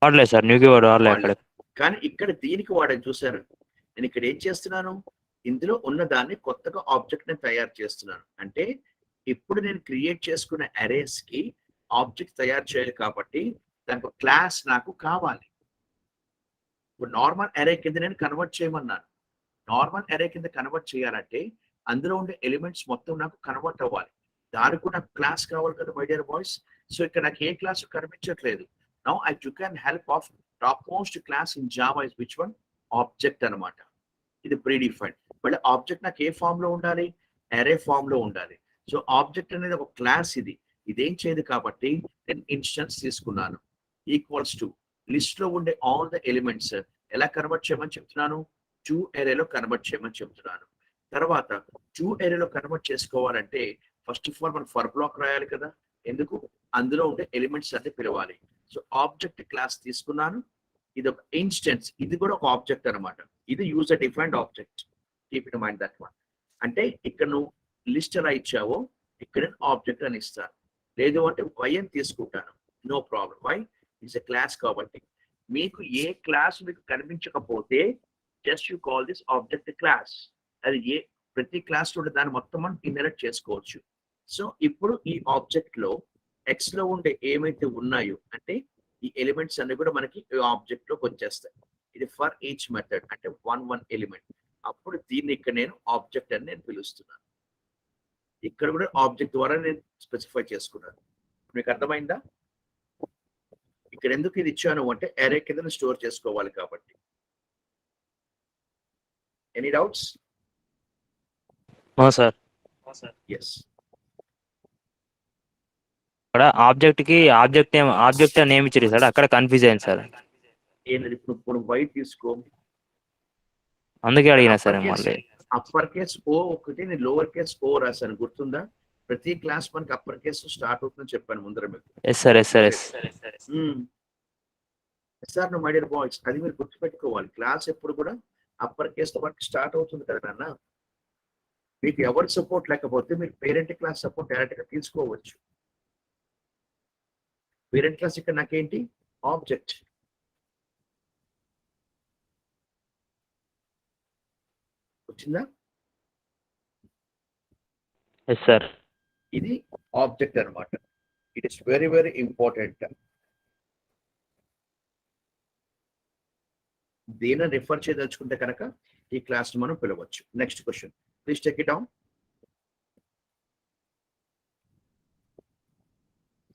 వాడలేదు సార్, న్యూ కీవర్డ్ వాడలేదు. కానీ ఇక్కడ దీనికి వాడాను, చూసారు? నేను ఇక్కడ ఏం చేస్తున్నాను? ఇందులో ఉన్న దాన్ని కొత్తగా ఆబ్జెక్ట్ ని తయారు చేస్తున్నాను. అంటే ఇప్పుడు నేను క్రియేట్ చేసుకున్న అరేస్ కి ఆబ్జెక్ట్ తయారు చేయాలి కాబట్టి దానికి క్లాస్ నాకు కావాలి. ఇప్పుడు నార్మల్ అరే కింద నేను కన్వర్ట్ చేయమన్నాను. నార్మల్ అరే కింద కన్వర్ట్ చేయాలంటే అందులో ఉండే ఎలిమెంట్స్ మొత్తం నాకు కన్వర్ట్ అవ్వాలి. దానికి కూడా నాకు క్లాస్ కావాలి కదా మై డియర్ బాయ్స్. సో ఇక్కడ నాకు ఏ క్లాస్ కనిపించట్లేదు. Now I took and help of top most class in Java is which one? Object అనమాట. ఇది ప్రీ డిఫైన్డ్. మళ్ళీ ఆబ్జెక్ట్ నాకు ఏ ఫామ్ లో ఉండాలి? అరే ఫామ్ లో ఉండాలి. సో ఆబ్జెక్ట్ అనేది ఒక క్లాస్. ఇదేం చేయదు కాబట్టి నేను ఇన్స్టెన్స్ తీసుకున్నాను. ఈక్వల్స్ టు లిస్ట్ లో ఉండే ఆల్ ద ఎలిమెంట్స్ ఎలా కన్వర్ట్ చేయమని చెప్తున్నాను? టు అరేలో కన్వర్ట్ చేయమని చెప్తున్నాను. తర్వాత టు అరేలో కన్వర్ట్ చేసుకోవాలంటే ఫస్ట్ ఆఫ్ ఆల్ మనం ఫర్ బ్లాక్ రాయాలి కదా. ఎందుకు? అందులో ఉండే ఎలిమెంట్స్ అన్ని పిలవాలి. సో ఆబ్జెక్ట్ క్లాస్ తీసుకున్నాను. ఇది ఒక ఇన్స్టెన్స్, ఇది కూడా ఒక ఆబ్జెక్ట్ అనమాట. ఇది user defined object. Keep in mind that one. అంటే ఇక్కడ నువ్వు లిస్ట్ ఎలా ఇచ్చావో ఇక్కడ ఆబ్జెక్ట్ అని ఇస్తాను. లేదు అంటే వై అని తీసుకుంటాను, no problem. Why? It's a class కాబట్టి. మీకు ఏ క్లాస్ మీకు కనిపించకపోతే just you call this object class. అది ప్రతి క్లాస్ లో దాన్ని మొత్తం మనం ఇన్హెరిట్ చేసుకోవచ్చు. సో ఇప్పుడు ఈ ఆబ్జెక్ట్ లో ఎక్స్ లో ఉండే ఏమైతే ఉన్నాయో అంటే ఈ ఎలిమెంట్స్ అన్ని కూడా మనకి ఆబ్జెక్ట్ లోకి వచ్చేస్తాయి. ఇది ఫర్ ఈచ్ మెథడ్ అంటే వన్ ఎలిమెంట్. అప్పుడు దీన్ని ఇక్కడ నేను ఆబ్జెక్ట్ అని నేను పిలుస్తున్నాను. ఇక్కడ కూడా ఆబ్జెక్ట్ ద్వారా నేను స్పెసిఫై చేసుకున్నాను. మీకు అర్థమైందా? ఇక్కడ ఎందుకు ఇది ఇచ్చాను అంటే అరే కింద స్టోర్ చేసుకోవాలి కాబట్టి. Any doubts? Sir yes. అక్కడ ఆబ్జెక్ట్ నేమ్ ఇచ్చారు సార్, అక్కడ కన్ఫ్యూజ్ అయింది సార్. ఏంటది? ఇప్పుడు వైట్ తీసుకో. అందుకే అడిగినా సార్ మళ్ళీ. అప్పర్ కేస్ ఓ ఒకటి, నేను లోవర్ కేస్ ఓ రాశాను, గుర్తుందా? ప్రతి క్లాస్ మనకి అప్పర్ కేస్ స్టార్ట్ అవుతుందని చెప్పాను ముందర మీకు. Yes sir. సార్ నువ్వు మై డియర్ బాయ్స్, అది మీరు గుర్తుపెట్టుకోవాలి. క్లాస్ ఎప్పుడు కూడా అప్పర్ కేస్ వరకు స్టార్ట్ అవుతుంది కదా నాన్న. మీకు ఎవరి సపోర్ట్ లేకపోతే మీరు పేరెంట్ క్లాస్ సపోర్ట్ డైరెక్ట్ గా తీసుకోవచ్చు. పేరెంట్ క్లాస్ ఇక్కడ నాకేంటి? ఆబ్జెక్ట్. వచ్చిందా? Yes sir. ఇది ఆబ్జెక్ట్ అన్నమాట. It is very very important. దేని రిఫర్ చేయదలుచుకుంటే కనుక ఈ క్లాస్ మనం పిలవచ్చు. Next question please take it down.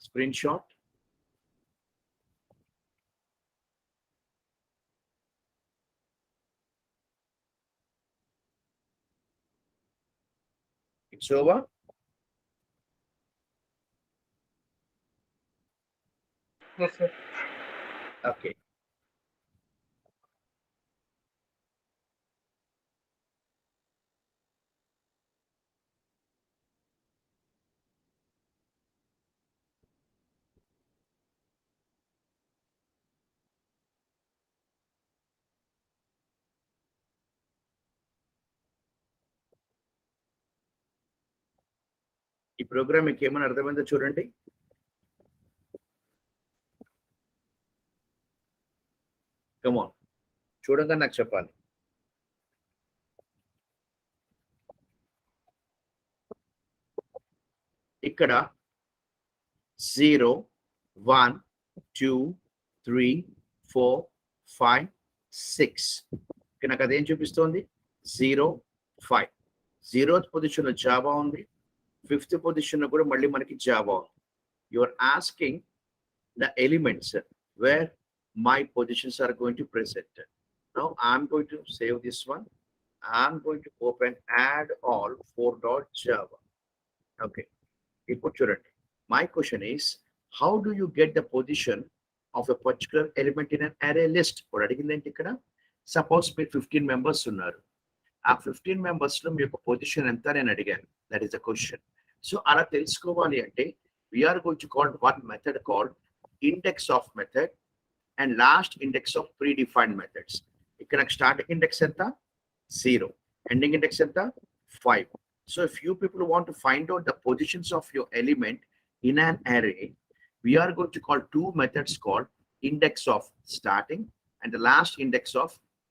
Screen shot. It's over. Yes, sir. Okay. ఈ ప్రోగ్రామ్ మీకు ఏమైనా అర్థమైందో చూడండి. కమాన్, చూడగా నాకు చెప్పాలి. ఇక్కడ 0 1 2 3 4 5 6 ఇక్కడ నాకు అదేం చూపిస్తోంది? 0 5. 0th పొజిషన్ లో జావా ఉంది, 5th పొజిషన్ లో కూడా మళ్ళీ మనకి జావా ఉంది. You are asking the elements where my positions are going to present. Now I'm going to save this one. I'm going to open add all 4.java. Okay. My question is, how do you get the position of a particular element in an array list? Suppose 15 members unnaru. ఆ 15 members లో మీ యొక్క position ఎంత నేను అడిగాను. That is the question. So అలా తెలుసుకోవాలి అంటే we are going to call one method called index of method and last index of predefined methods. ఇక్కడ starting index ఎంత? 0. Ending index ఎంత? 5. So if you people want to find out the positions of your element in an array, we are going to call two methods called index of starting and the last index of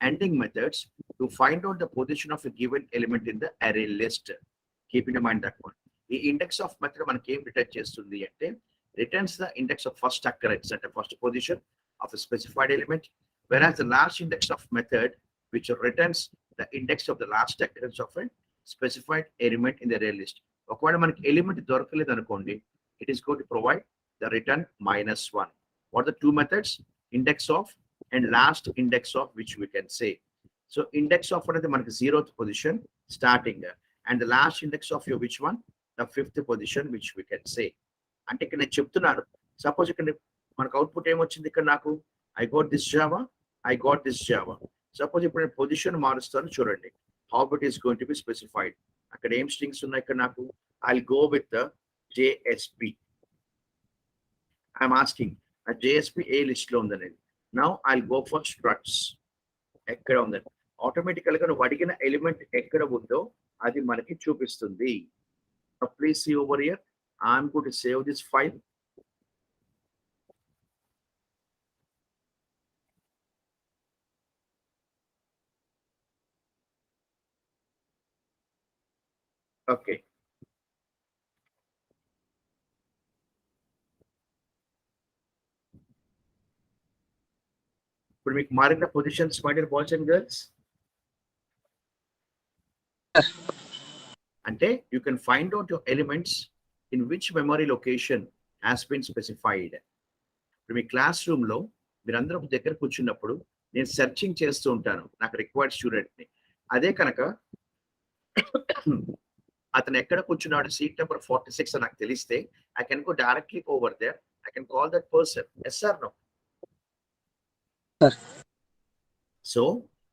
ending methods to find out the position of a given element in the array list. Keep in mind that one. The index of method మనకి ఏం return చేస్తుంది అంటే returns the index of first occurrence at the first position of a specified element, whereas the last index of method which returns the index of the last occurrence of a specified element in the array list. ఒకవేళ మనకి element దొరకలేదు అనుకోండి, it is going to provide the return -1. What are the two methods? Index of and last index of, which we can say. So index of అనేది మనకి 0th position starting and the last index of your which one? The 5th position, which we can say. అంటే ఇక్కడ నేను చెప్తున్నాను, suppose ఇక్కడ మనకు output ఏమొచ్చింది? ఇక్కడ నాకు I got this Java, I got this Java. Suppose ఇప్పుడు నేను పొజిషన్ మారుస్తాను, చూడండి how it is going to be specified. అక్కడ ఏం స్ట్రింగ్స్ ఉన్నాయి? ఇక్కడ నాకు I go with JSP. I'm asking ఆ జేఎస్పి ఏ లిస్ట్ లో ఉందని. Now I go for structs. ఎక్కడ ఉందని ఆటోమేటికల్ గా నువ్వు అడిగిన ఎలిమెంట్ ఎక్కడ ఉందో అది మనకి చూపిస్తుంది. Please see over here. I'm going to save this file. Okay, ఇప్పుడు మీకు మారిన positions my dear boys and girls. అంటే you can find out your elements in which memory location has been specified. ఇప్పుడు మీ క్లాస్ రూమ్ లో మీరందరూ ఒక దగ్గర కూర్చున్నప్పుడు నేను సెర్చింగ్ చేస్తూ ఉంటాను నాకు రిక్వైర్డ్ స్టూడెంట్ ని. అదే కనుక అతను ఎక్కడ కూర్చున్నాడు సీట్ నెంబర్ 46 అని నాకు తెలిస్తే I can go directly over there. I can call that person. Yes or no? Sir. So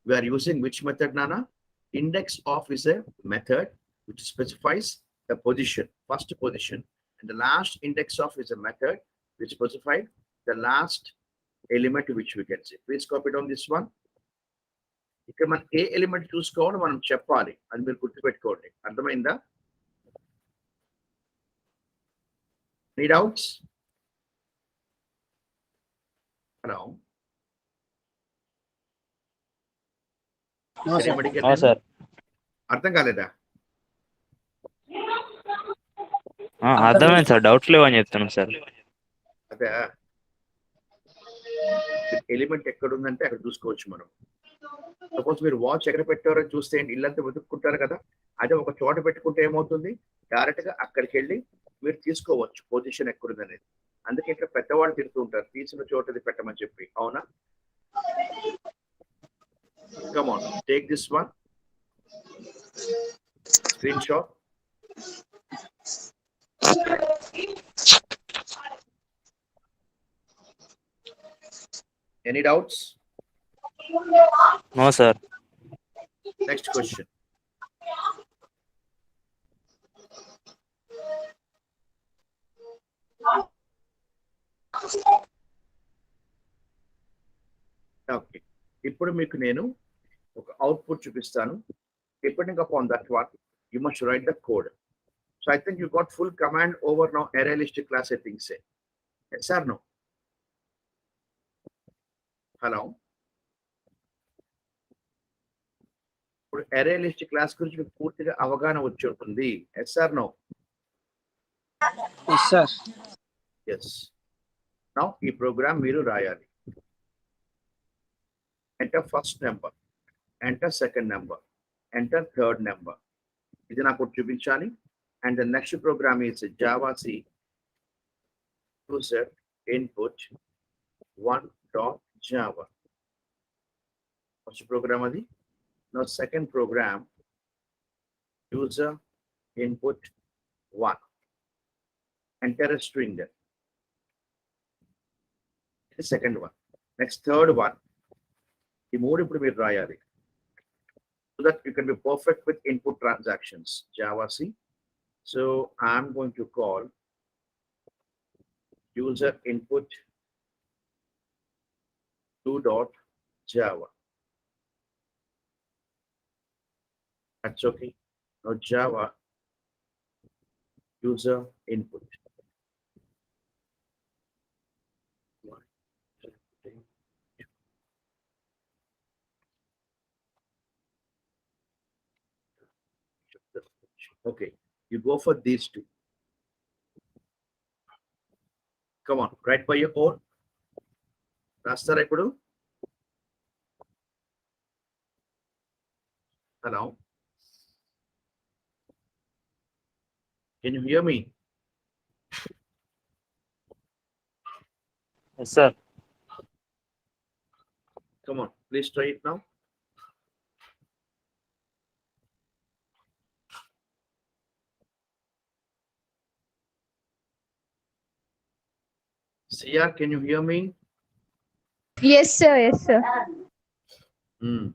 we are using which method, Nana? Index of is a method which specifies the position, first position, and the last index of is a method which specifies the last element which we can see. Please copy down this one. ఇక్కడ మనం ఏ element చూసుకోవాలి మనం చెప్పాలి, అది మీరు గుర్తుపెట్టుకోండి. అర్థమైందా? Any doubts? Hello? No, sir. Anybody get No, any? sir. అర్థం కాలేదా? అర్థమైంది సార్, డౌట్స్ లేవని చెప్తున్నాం సార్. అదే ఎలిమెంట్ ఎక్కడ ఉందంటే అక్కడ చూసుకోవచ్చు మనం. సపోజ్ మీరు వాచ్ ఎక్కడ పెట్టారో చూస్తే ఇల్లంతా వెతుక్కుంటారు కదా, అదే ఒక చోట పెట్టుకుంటే ఏమవుతుంది, డైరెక్ట్ గా అక్కడికి వెళ్ళి మీరు తీసుకోవచ్చు పొజిషన్ ఎక్కడుంది అనేది. అందుకే ఇక్కడ పెద్దవాళ్ళు తిరుగుతూ ఉంటారు తీసిన చోటది పెట్టమని చెప్పి. అవునా? Come on, take this one screen shot. Any doubts? No, sir. Next question. Okay. ఇప్పుడు మీకు నేను ఒక అవుట్పుట్ చూపిస్తాను. Depending upon that one, you must write the code. So I think you got full command over now array list class settings. Yes or no? Hello? ఇప్పుడు array list class గురించి మీకు పూర్తిగా అవగాహన వచ్చి ఉంటుంది. Yes or no? Yes, sir. Yes. Now ఈ programme మీరు రాయాలి. Enter first number, enter second number, enter third number. ఇది నాకు చూపించాలి. And the next program is Java C user input 1.java. First program adi. Now second program user input 1. Enter a string there. The second one. Next third one. The mode ఇప్పుడు మీరు రాయాలి. So that you can be perfect with input transactions. Java C. So I'm going to call user input 2.java. That's okay. Now Java user input. Okay, you go for these two. Come on, write by your own. Rastara ippudu. Hello. Can you hear me? Yes, sir. Come on, please try it now. Sia, can you hear me? Yes, sir. Yes, sir. Hmm.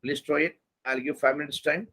Please try it. I'll give 5 minutes time.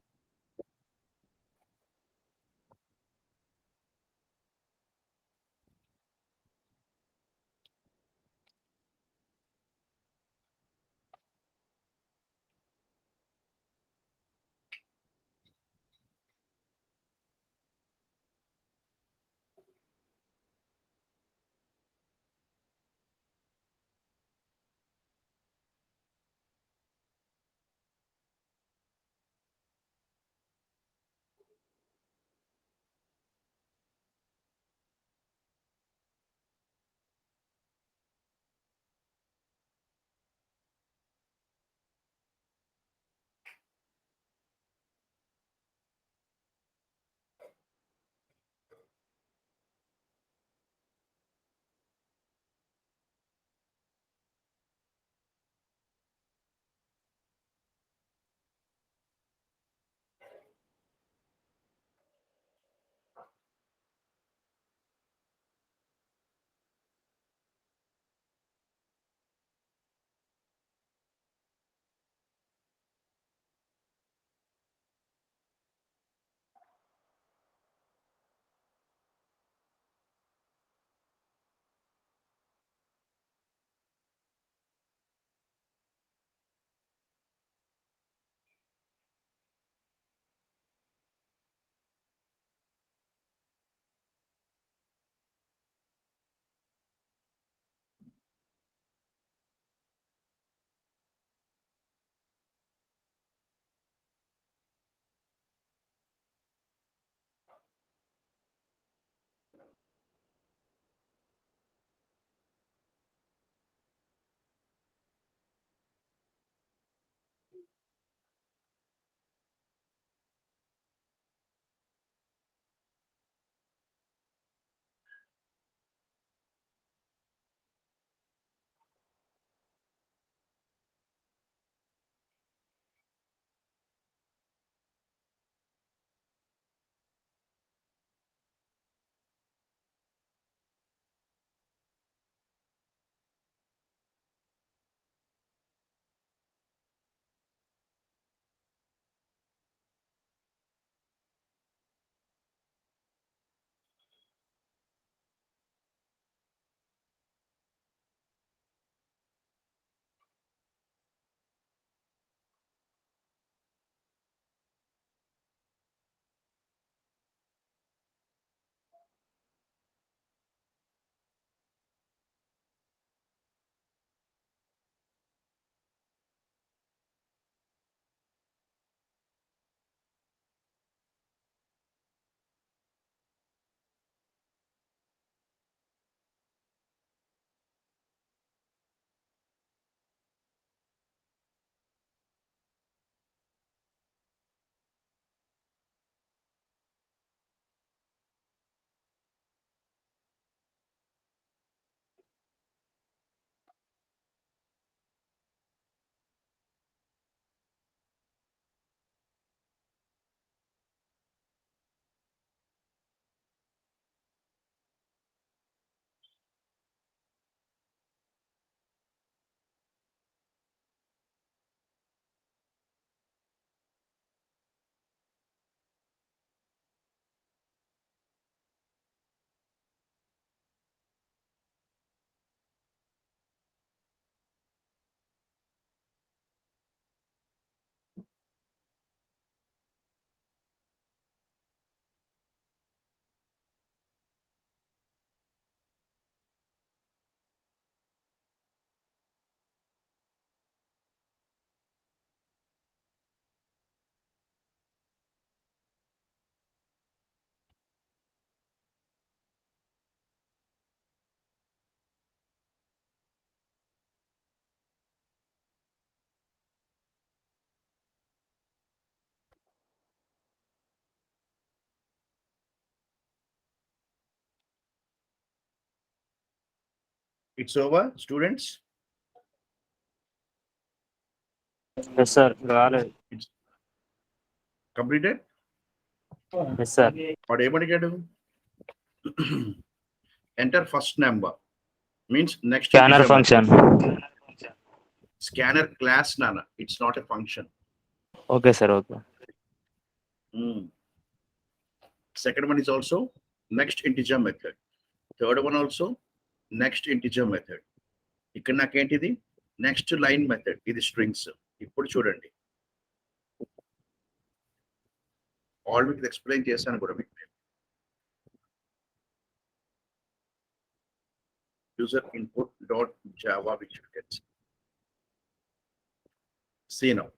It's over, students. Yes, sir. Got it. It's completed. Yes, sir. What able to get? Enter first number. Means next to Scanner December. function. Scanner class, Nana. It's not a function. Okay, sir. Okay. Second one is also next integer method. Third one also next integer method. ఇక్కడ నాకేంటిది next line method, ఇది strings. ఇప్పుడు చూడండి, already explain చేశాను కూడా మీకు. user input dot java, which you can see now.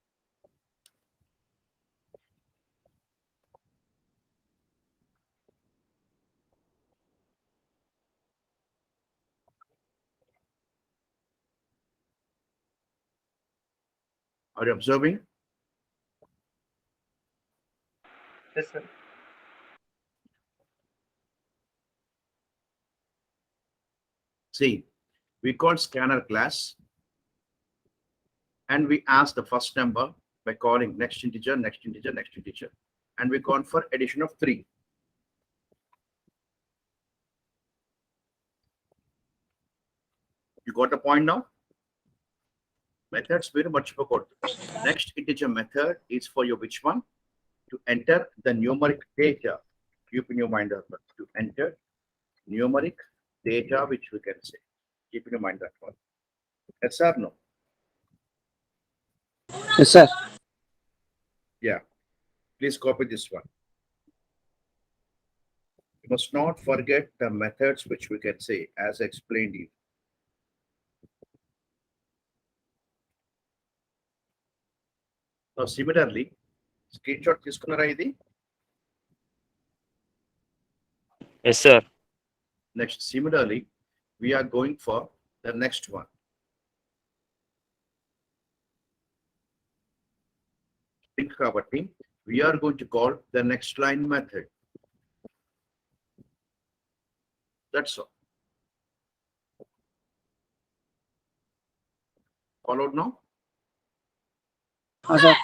Are you observing? Yes, sir. See, we call scanner class and we ask the first number by calling next integer, next integer, next integer, and we count for addition of 3. You got the point now? Methods very much about next integer method is for your which one? To enter the numeric data. Keep in your mind that to enter numeric data, which we can say. Keep in your mind that one. Yes or no? Yes, sir. Yeah. Please copy this one. You must not forget the methods which we can say as explained you. Now similarly, screenshot తీసుకున్నారా ఇది? Yes, sir. Next, similarly, we are going for the next one. Think కాబట్టి we are going to call the next line method. That's all. Followed now? Sir.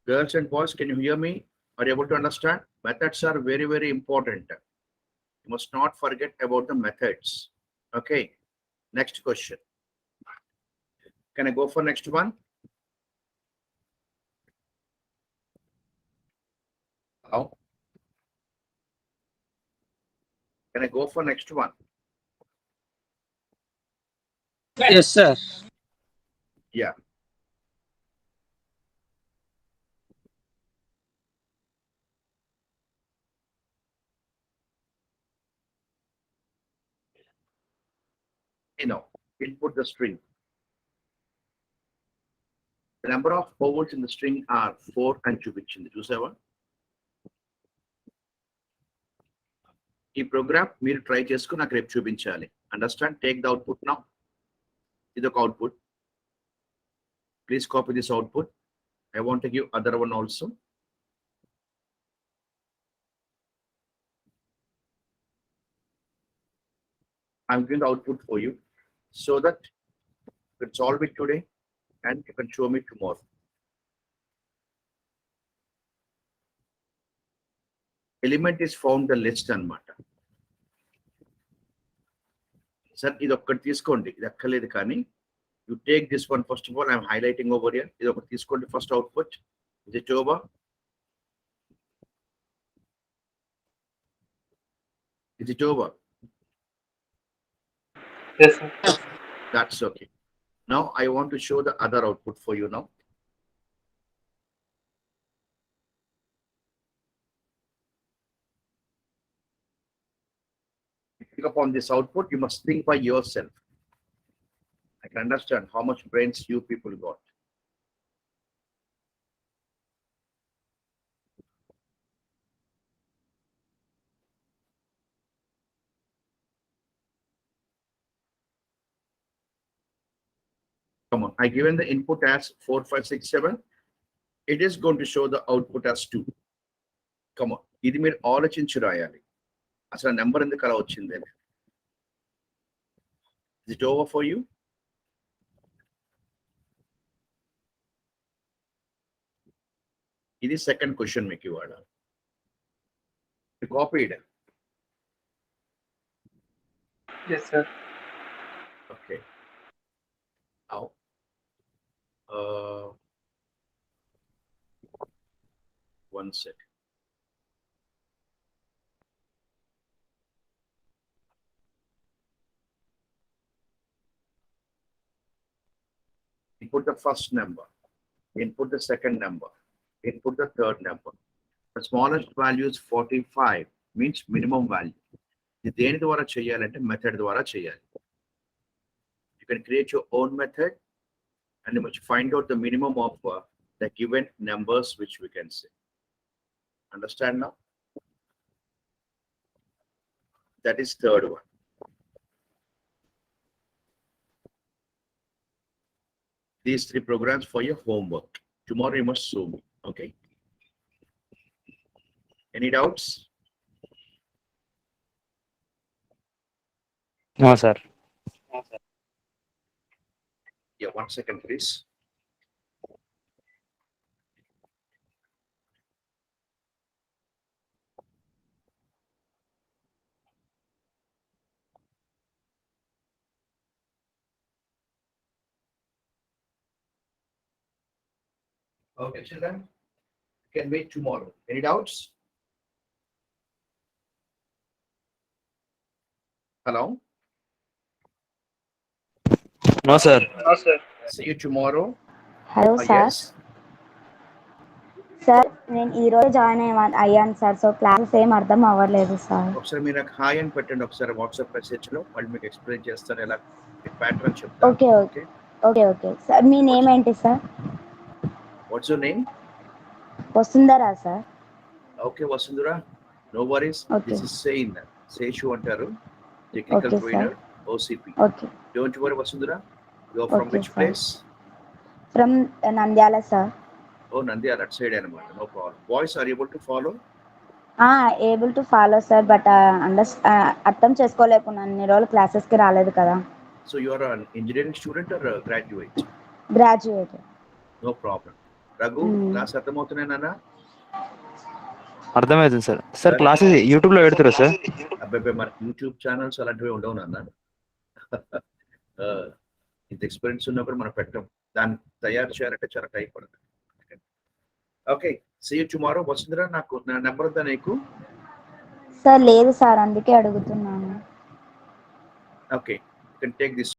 Girls and boys, can you hear me? Are you able to understand? Methods are very, very important. You must not forget about the methods. Okay. Next question. Can I go for next one? How? Can I go for next one? Yes, sir. Yeah. You know, input the string. The number of forwards in the string are 4 and చూపించింది చూసావా? ఈ programme మీరు try చేసుకుని నాకు రేపు చూపించాలి. Understand? Take the output now. ఇది ఒక output. Please copy this output. I want to give other one also. I'm giving the output for you so that you can solve it today and you can show me tomorrow. Element is found the list అన్నమాట. Sir ఇది ఒక్కటి తీసుకోండి, ఇది అక్కర్లేదు కానీ you take this one first of all. I'm highlighting over here. ఇది ఒకటి తీసుకోండి first output. Is it over? Is it over? Yes, sir. That's okay. Now I want to show the other output for you now. Pick up on this output, you must think by yourself. I can understand how much brains you people got. Come on, I given the input as 4, 5, 6, 7. It is going to show the output as 2. Come on, ఇది మీరు ఆలోచించి రాయాలి. అసలు number ఎందుకు అలా వచ్చింది? Is it over for you? ఇది second question మీకు ఇవాళ. Copied. Yes, sir. Okay. Now, one second. Input the first number, input the second number, input the third number. The smallest value is 45, means minimum value. ఇది దేని ద్వారా చేయాలంటే method ద్వారా చేయాలి. You can create your own method and you must find out the minimum of the given numbers which we can say. Understand now? That is third one. These 3 programs for your homework. Tomorrow you must show me. Okay. Any doubts? No, sir. Yeah, 1 second, please. Okay, children, you can wait tomorrow. Any doubts? Hello? No, sir. No, sir. See you tomorrow. Hello sir. Yes. Sir నేను ఈ రోజు join అయ్యాను sir. So classes ఏం అర్థం అవ్వలేదు sir. ఒకసారి మీరు నాకు హాయ్ అని పెట్టండి ఒకసారి వాట్సాప్ మెసేజ్ లో, మళ్ళీ మీకు ఎక్స్ప్లెయిన్ చేస్తాను ఎలా ప్యాటర్న్ చెప్తాను. Okay okay okay okay sir. మీ నేమ్ ఏంటి sir? What's your name? Vasundhara sir. Okay Vasundhara, no worries. Okay. This is Sain Seshu అంటారు, technical Okay, sir. Trainer, OCP. Okay don't worry Vasundhara. You are from Okay, which sir. Place? From Nandyal sir. Oh Nandyal, at side అన్నమాట. No problem. Voice are able to follow? Able to follow sir, but అర్థం చేసుకోలేకున్నాను. అన్ని రోజులు క్లాసెస్కి రాలేదు కదా. So you are an engineering student or graduate? Graduate. No problem. Raghu, class అర్థమవుతున్నానా? అర్థమవుతుంది సార్. సార్ క్లాసెస్ యూట్యూబ్ లో పెడతారా సార్? అబ్బాయి మనకి యూట్యూబ్ ఛానల్స్ అలాంటివి ఉండవు నాన్న. ఇంత ఎక్స్పీరియన్స్ ఉన్నప్పుడు మనం పెట్టం. దాన్ని తయారు చేయాలంటే చాలా టైం పడుతుంది. Okay, see you tomorrow. Vasundhara, నాకు నా నెంబర్ ఉందా నీకు? సార్ లేదు సార్, అందుకే అడుగుతున్నాను. Okay, you can take this